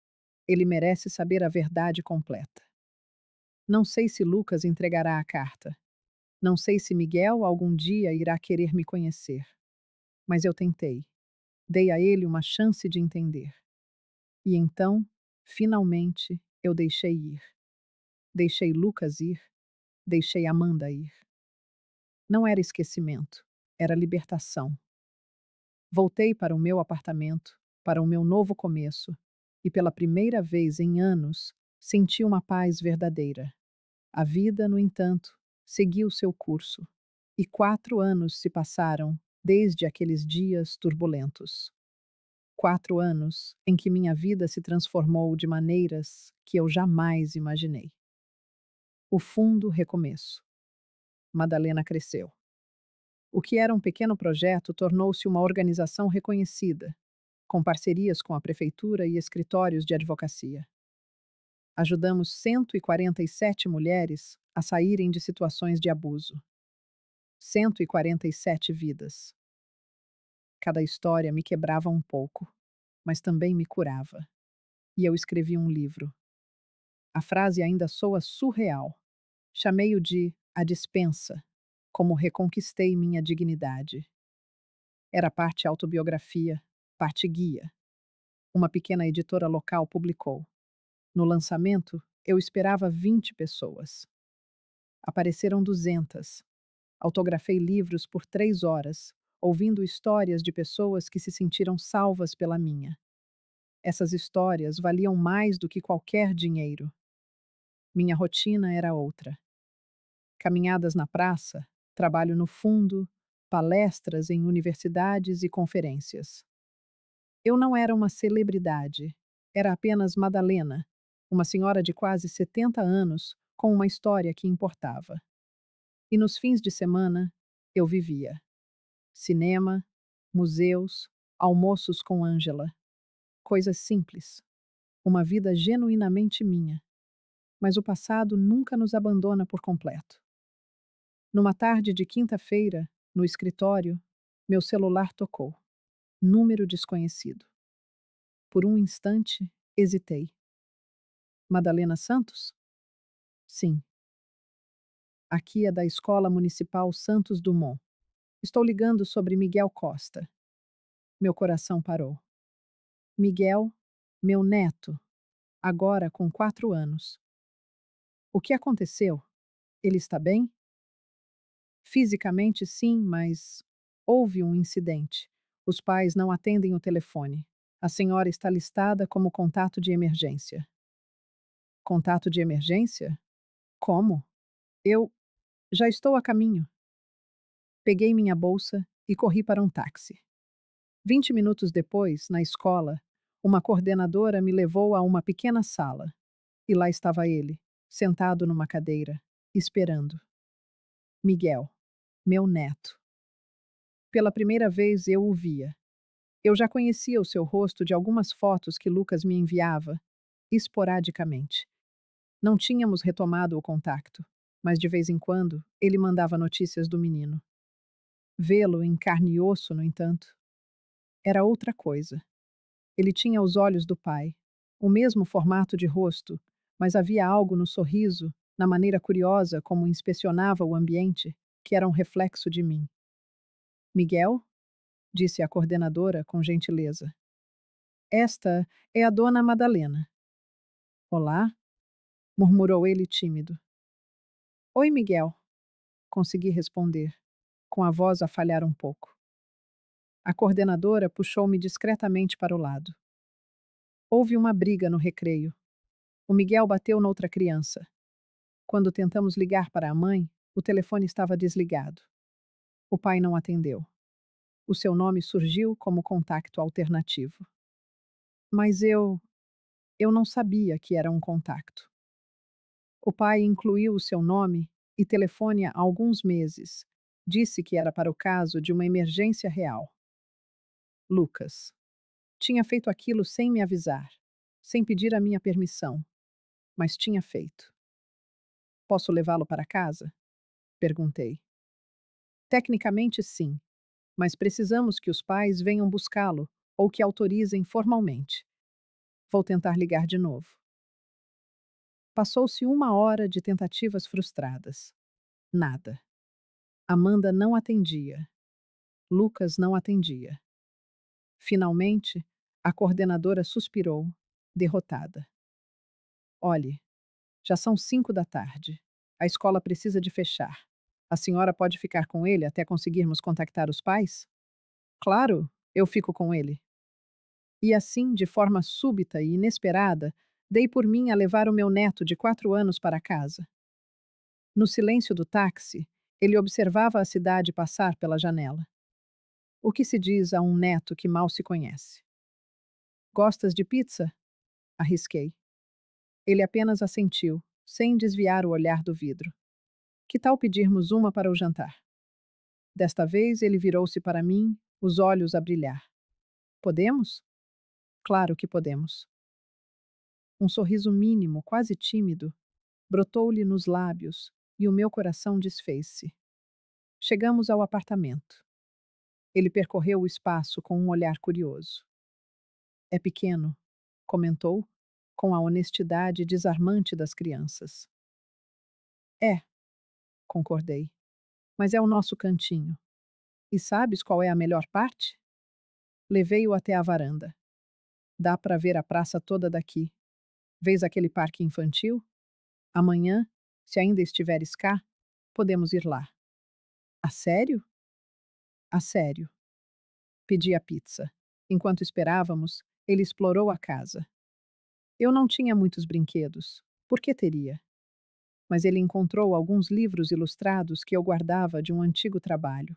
Ele merece saber a verdade completa. Não sei se Lucas entregará a carta. Não sei se Miguel algum dia irá querer me conhecer. Mas eu tentei. Dei a ele uma chance de entender. E então, finalmente, eu deixei ir. Deixei Lucas ir. Deixei Amanda ir. Não era esquecimento. Era libertação. Voltei para o meu apartamento, para o meu novo começo, e pela primeira vez em anos senti uma paz verdadeira. A vida, no entanto, seguiu seu curso, e 4 anos se passaram desde aqueles dias turbulentos. 4 anos em que minha vida se transformou de maneiras que eu jamais imaginei. O fundo recomeço. Madalena cresceu. O que era um pequeno projeto tornou-se uma organização reconhecida, com parcerias com a prefeitura e escritórios de advocacia. Ajudamos 147 mulheres a saírem de situações de abuso. 147 vidas. Cada história me quebrava um pouco, mas também me curava. E eu escrevi um livro. A frase ainda soa surreal. Chamei-o de A Dispensa, como reconquistei minha dignidade. Era parte autobiografia, parte guia. Uma pequena editora local publicou. No lançamento, eu esperava 20 pessoas. Apareceram 200. Autografei livros por 3 horas, ouvindo histórias de pessoas que se sentiram salvas pela minha. Essas histórias valiam mais do que qualquer dinheiro. Minha rotina era outra. Caminhadas na praça, trabalho no fundo, palestras em universidades e conferências. Eu não era uma celebridade, era apenas Madalena, uma senhora de quase 70 anos com uma história que importava. E nos fins de semana, eu vivia. Cinema, museus, almoços com Ângela. Coisas simples. Uma vida genuinamente minha. Mas o passado nunca nos abandona por completo. Numa tarde de quinta-feira, no escritório, meu celular tocou. Número desconhecido. Por um instante, hesitei. Madalena Santos? Sim. Aqui é da Escola Municipal Santos Dumont. Estou ligando sobre Miguel Costa. Meu coração parou. Miguel, meu neto, agora com 4 anos. O que aconteceu? Ele está bem? Fisicamente, sim, mas houve um incidente. Os pais não atendem o telefone. A senhora está listada como contato de emergência. Contato de emergência? Como? Eu já estou a caminho. Peguei minha bolsa e corri para um táxi. 20 minutos depois, na escola, uma coordenadora me levou a uma pequena sala. E lá estava ele, sentado numa cadeira, esperando. Miguel, meu neto. Pela primeira vez eu o via. Eu já conhecia o seu rosto de algumas fotos que Lucas me enviava, esporadicamente. Não tínhamos retomado o contacto, mas de vez em quando ele mandava notícias do menino. Vê-lo em carne e osso, no entanto, era outra coisa. Ele tinha os olhos do pai, o mesmo formato de rosto, mas havia algo no sorriso, na maneira curiosa como inspecionava o ambiente, que era um reflexo de mim. Miguel? Disse a coordenadora com gentileza. Esta é a dona Madalena. Olá, murmurou ele tímido. Oi, Miguel, consegui responder, com a voz a falhar um pouco. A coordenadora puxou-me discretamente para o lado. Houve uma briga no recreio. O Miguel bateu noutra criança. Quando tentamos ligar para a mãe, o telefone estava desligado. O pai não atendeu. O seu nome surgiu como contacto alternativo. Mas eu não sabia que era um contacto. O pai incluiu o seu nome e telefone há alguns meses. Disse que era para o caso de uma emergência real. Lucas. Tinha feito aquilo sem me avisar, sem pedir a minha permissão, mas tinha feito. Posso levá-lo para casa? Perguntei. Tecnicamente, sim, mas precisamos que os pais venham buscá-lo ou que autorizem formalmente. Vou tentar ligar de novo. Passou-se 1 hora de tentativas frustradas. Nada. Amanda não atendia. Lucas não atendia. Finalmente, a coordenadora suspirou, derrotada. Olhe, já são 5 da tarde. A escola precisa de fechar. A senhora pode ficar com ele até conseguirmos contactar os pais? Claro, eu fico com ele. E assim, de forma súbita e inesperada, dei por mim a levar o meu neto de 4 anos para casa. No silêncio do táxi, ele observava a cidade passar pela janela. O que se diz a um neto que mal se conhece? Gostas de pizza? Arrisquei. Ele apenas assentiu, sem desviar o olhar do vidro. Que tal pedirmos uma para o jantar? Desta vez ele virou-se para mim, os olhos a brilhar. Podemos? Claro que podemos. Um sorriso mínimo, quase tímido, brotou-lhe nos lábios e o meu coração desfez-se. Chegamos ao apartamento. Ele percorreu o espaço com um olhar curioso. É pequeno, comentou, com a honestidade desarmante das crianças. É, concordei, mas é o nosso cantinho. E sabes qual é a melhor parte? Levei-o até a varanda. Dá para ver a praça toda daqui. Vês aquele parque infantil? Amanhã, se ainda estiveres cá, podemos ir lá. A sério? A sério. Pedi a pizza. Enquanto esperávamos, ele explorou a casa. Eu não tinha muitos brinquedos. Por que teria? Mas ele encontrou alguns livros ilustrados que eu guardava de um antigo trabalho.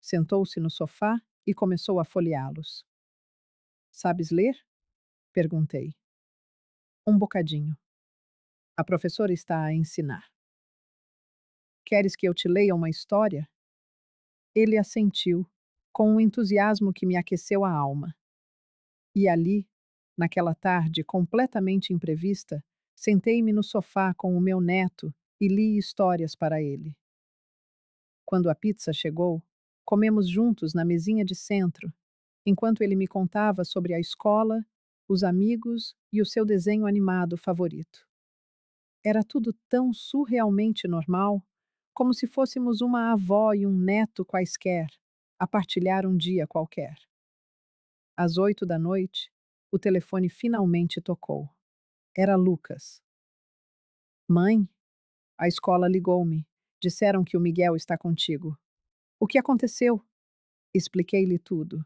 Sentou-se no sofá e começou a folheá-los. Sabes ler? Perguntei. Um bocadinho. A professora está a ensinar. Queres que eu te leia uma história? Ele assentiu, com um entusiasmo que me aqueceu a alma. E ali, naquela tarde completamente imprevista, sentei-me no sofá com o meu neto e li histórias para ele. Quando a pizza chegou, comemos juntos na mesinha de centro, enquanto ele me contava sobre a escola, os amigos e o seu desenho animado favorito. Era tudo tão surrealmente normal, como se fôssemos uma avó e um neto quaisquer, a partilhar um dia qualquer. Às 8 da noite, o telefone finalmente tocou. Era Lucas. Mãe, a escola ligou-me. Disseram que o Miguel está contigo. O que aconteceu? Expliquei-lhe tudo.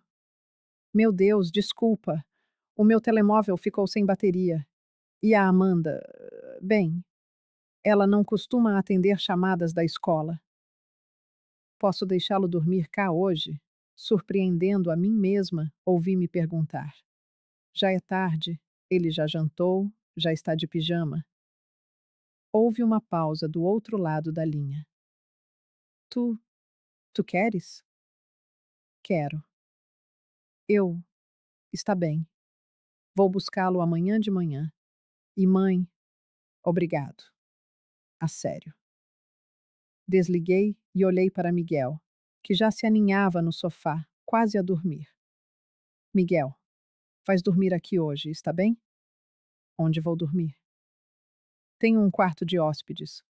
Meu Deus, desculpa. O meu telemóvel ficou sem bateria. E a Amanda, bem, ela não costuma atender chamadas da escola. Posso deixá-lo dormir cá hoje? Surpreendendo a mim mesma, ouvi-me perguntar: já é tarde? Ele já jantou? Já está de pijama? Houve uma pausa do outro lado da linha. Tu, tu queres? Quero. Eu. Está bem. Vou buscá-lo amanhã de manhã. E mãe, obrigado. A sério. Desliguei e olhei para Miguel, que já se aninhava no sofá, quase a dormir. Miguel, vais dormir aqui hoje, está bem? Onde vou dormir? Tenho um quarto de hóspedes.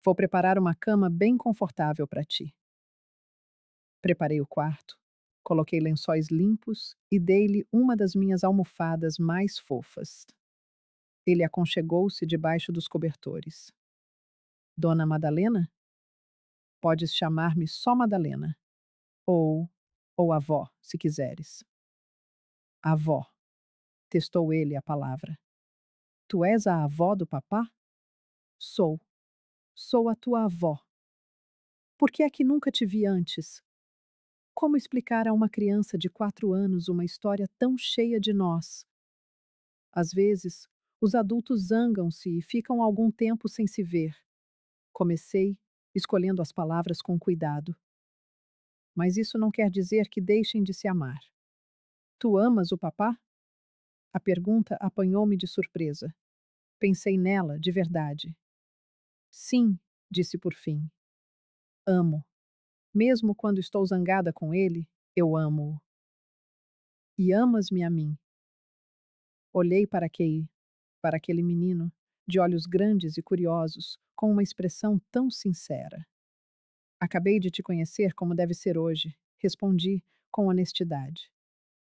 Vou preparar uma cama bem confortável para ti. Preparei o quarto, coloquei lençóis limpos e dei-lhe uma das minhas almofadas mais fofas. Ele aconchegou-se debaixo dos cobertores. Dona Madalena? Podes chamar-me só Madalena. Ou, ou avó, se quiseres. Avó, testou ele a palavra. Tu és a avó do papá? Sou. Sou a tua avó. Por que é que nunca te vi antes? Como explicar a uma criança de 4 anos uma história tão cheia de nós? Às vezes, os adultos zangam-se e ficam algum tempo sem se ver. Comecei, escolhendo as palavras com cuidado. Mas isso não quer dizer que deixem de se amar. Tu amas o papá? A pergunta apanhou-me de surpresa. Pensei nela, de verdade. Sim, disse por fim. Amo. Mesmo quando estou zangada com ele, eu amo-o. E amas-me a mim. Olhei para Kei, para aquele menino, de olhos grandes e curiosos, com uma expressão tão sincera. Acabei de te conhecer como deve ser hoje, respondi com honestidade.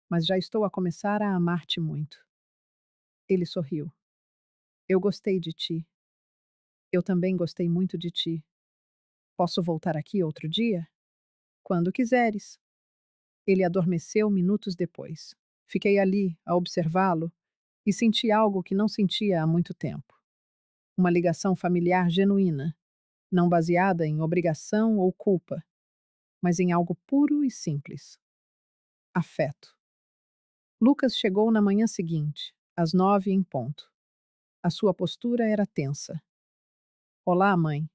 Mas já estou a começar a amar-te muito. Ele sorriu. Eu gostei de ti. Eu também gostei muito de ti. Posso voltar aqui outro dia? Quando quiseres. Ele adormeceu minutos depois. Fiquei ali, a observá-lo, e senti algo que não sentia há muito tempo. Uma ligação familiar genuína, não baseada em obrigação ou culpa, mas em algo puro e simples. Afeto. Lucas chegou na manhã seguinte, às 9 em ponto. A sua postura era tensa. Olá, mãe.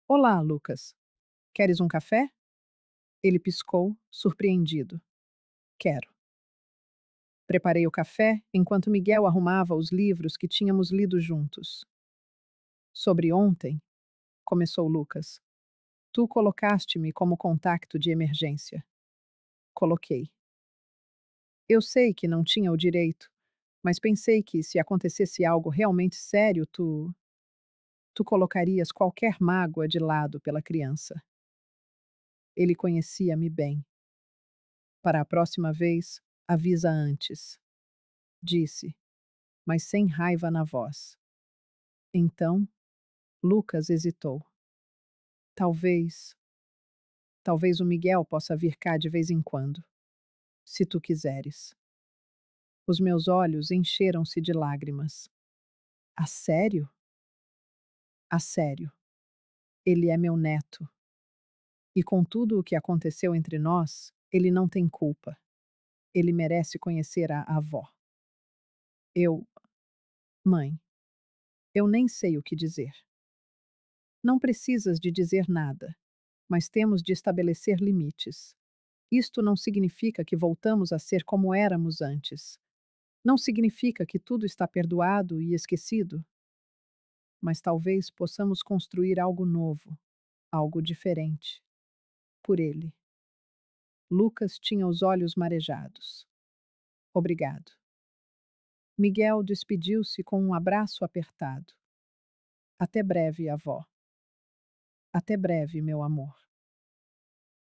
Olá, Lucas. Queres um café? Ele piscou, surpreendido. Quero. Preparei o café enquanto Miguel arrumava os livros que tínhamos lido juntos. Sobre ontem, começou Lucas. Tu colocaste-me como contacto de emergência. Coloquei. Eu sei que não tinha o direito, mas pensei que se acontecesse algo realmente sério, tu colocarias qualquer mágoa de lado pela criança. Ele conhecia-me bem. Para a próxima vez, avisa antes, disse, mas sem raiva na voz. Então, Lucas hesitou. Talvez, talvez o Miguel possa vir cá de vez em quando, se tu quiseres. Os meus olhos encheram-se de lágrimas. A sério? A sério. Ele é meu neto. E com tudo o que aconteceu entre nós, ele não tem culpa. Ele merece conhecer a avó. Eu, mãe, eu nem sei o que dizer. Não precisas de dizer nada, mas temos de estabelecer limites. Isto não significa que voltamos a ser como éramos antes. Não significa que tudo está perdoado e esquecido, mas talvez possamos construir algo novo, algo diferente. Por ele. Lucas tinha os olhos marejados. Obrigado. Miguel despediu-se com um abraço apertado. Até breve, avó. Até breve, meu amor.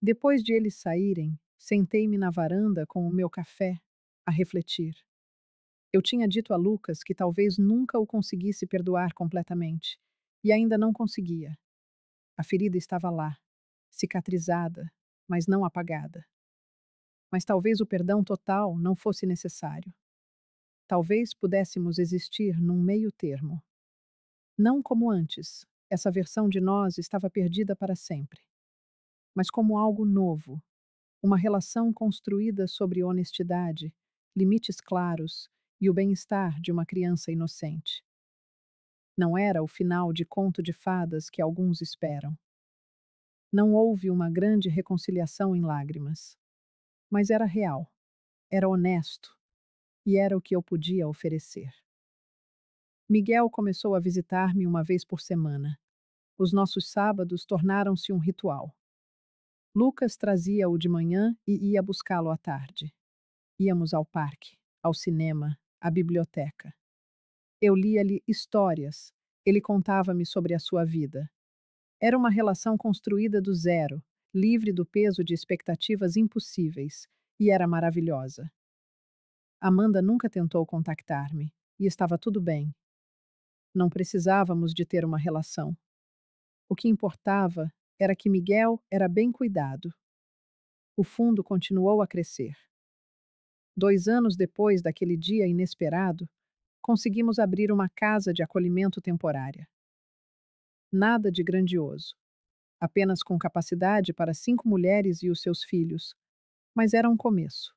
Depois de eles saírem, sentei-me na varanda com o meu café, a refletir. Eu tinha dito a Lucas que talvez nunca o conseguisse perdoar completamente, e ainda não conseguia. A ferida estava lá, cicatrizada, mas não apagada. Mas talvez o perdão total não fosse necessário. Talvez pudéssemos existir num meio termo. Não como antes, essa versão de nós estava perdida para sempre, mas como algo novo, uma relação construída sobre honestidade, limites claros e o bem-estar de uma criança inocente. Não era o final de conto de fadas que alguns esperam. Não houve uma grande reconciliação em lágrimas, mas era real, era honesto e era o que eu podia oferecer. Miguel começou a visitar-me uma vez por semana. Os nossos sábados tornaram-se um ritual. Lucas trazia-o de manhã e ia buscá-lo à tarde. Íamos ao parque, ao cinema, à biblioteca. Eu lia-lhe histórias, ele contava-me sobre a sua vida. Era uma relação construída do zero, livre do peso de expectativas impossíveis, e era maravilhosa. Amanda nunca tentou contactar-me, e estava tudo bem. Não precisávamos de ter uma relação. O que importava era que Miguel era bem cuidado. O fundo continuou a crescer. 2 anos depois daquele dia inesperado, conseguimos abrir uma casa de acolhimento temporária. Nada de grandioso, apenas com capacidade para 5 mulheres e os seus filhos, mas era um começo.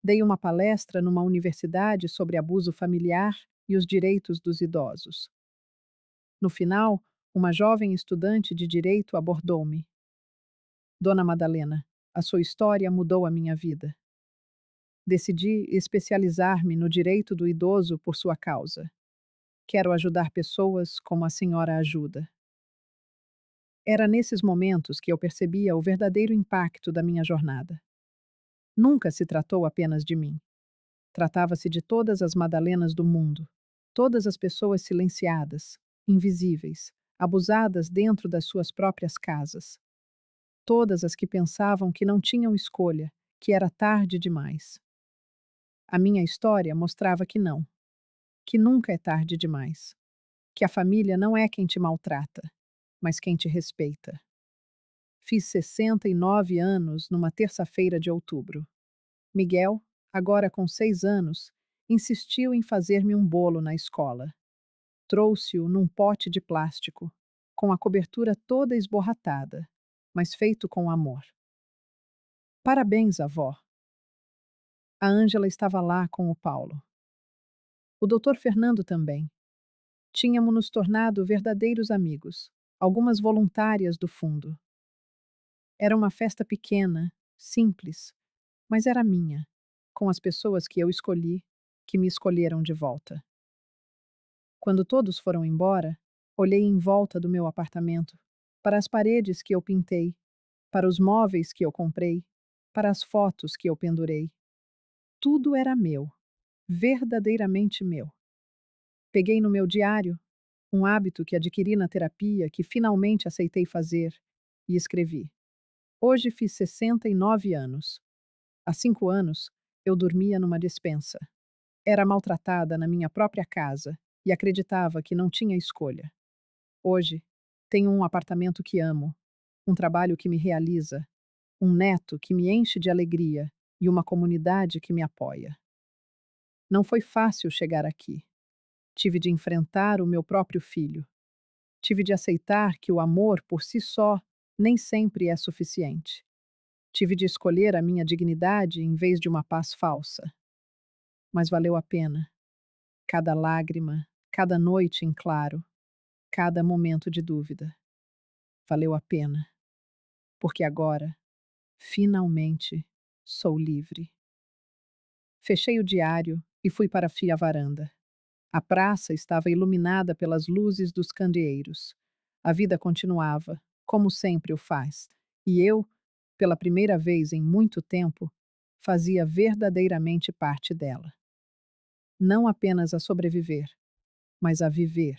Dei uma palestra numa universidade sobre abuso familiar e os direitos dos idosos. No final, uma jovem estudante de direito abordou-me. Dona Madalena, a sua história mudou a minha vida. Decidi especializar-me no direito do idoso por sua causa. Quero ajudar pessoas como a senhora ajuda. Era nesses momentos que eu percebia o verdadeiro impacto da minha jornada. Nunca se tratou apenas de mim. Tratava-se de todas as Madalenas do mundo, todas as pessoas silenciadas, invisíveis, abusadas dentro das suas próprias casas. Todas as que pensavam que não tinham escolha, que era tarde demais. A minha história mostrava que não, que nunca é tarde demais, que a família não é quem te maltrata, mas quem te respeita. Fiz 69 anos numa terça-feira de outubro. Miguel, agora com 6 anos, insistiu em fazer-me um bolo na escola. Trouxe-o num pote de plástico, com a cobertura toda esborratada, mas feito com amor. Parabéns, avó. A Ângela estava lá com o Paulo. O doutor Fernando também. Tínhamos nos tornado verdadeiros amigos, algumas voluntárias do fundo. Era uma festa pequena, simples, mas era minha, com as pessoas que eu escolhi, que me escolheram de volta. Quando todos foram embora, olhei em volta do meu apartamento, para as paredes que eu pintei, para os móveis que eu comprei, para as fotos que eu pendurei. Tudo era meu, verdadeiramente meu. Peguei no meu diário, um hábito que adquiri na terapia que finalmente aceitei fazer, e escrevi: Hoje fiz 69 anos. Há 5 anos, eu dormia numa despensa. Era maltratada na minha própria casa e acreditava que não tinha escolha. Hoje, tenho um apartamento que amo, um trabalho que me realiza, um neto que me enche de alegria e uma comunidade que me apoia. Não foi fácil chegar aqui. Tive de enfrentar o meu próprio filho. Tive de aceitar que o amor por si só nem sempre é suficiente. Tive de escolher a minha dignidade em vez de uma paz falsa. Mas valeu a pena. Cada lágrima, cada noite em claro, cada momento de dúvida. Valeu a pena. Porque agora, finalmente, sou livre. Fechei o diário e fui para a varanda. A praça estava iluminada pelas luzes dos candeeiros. A vida continuava, como sempre o faz, e eu, pela primeira vez em muito tempo, fazia verdadeiramente parte dela. Não apenas a sobreviver, mas a viver.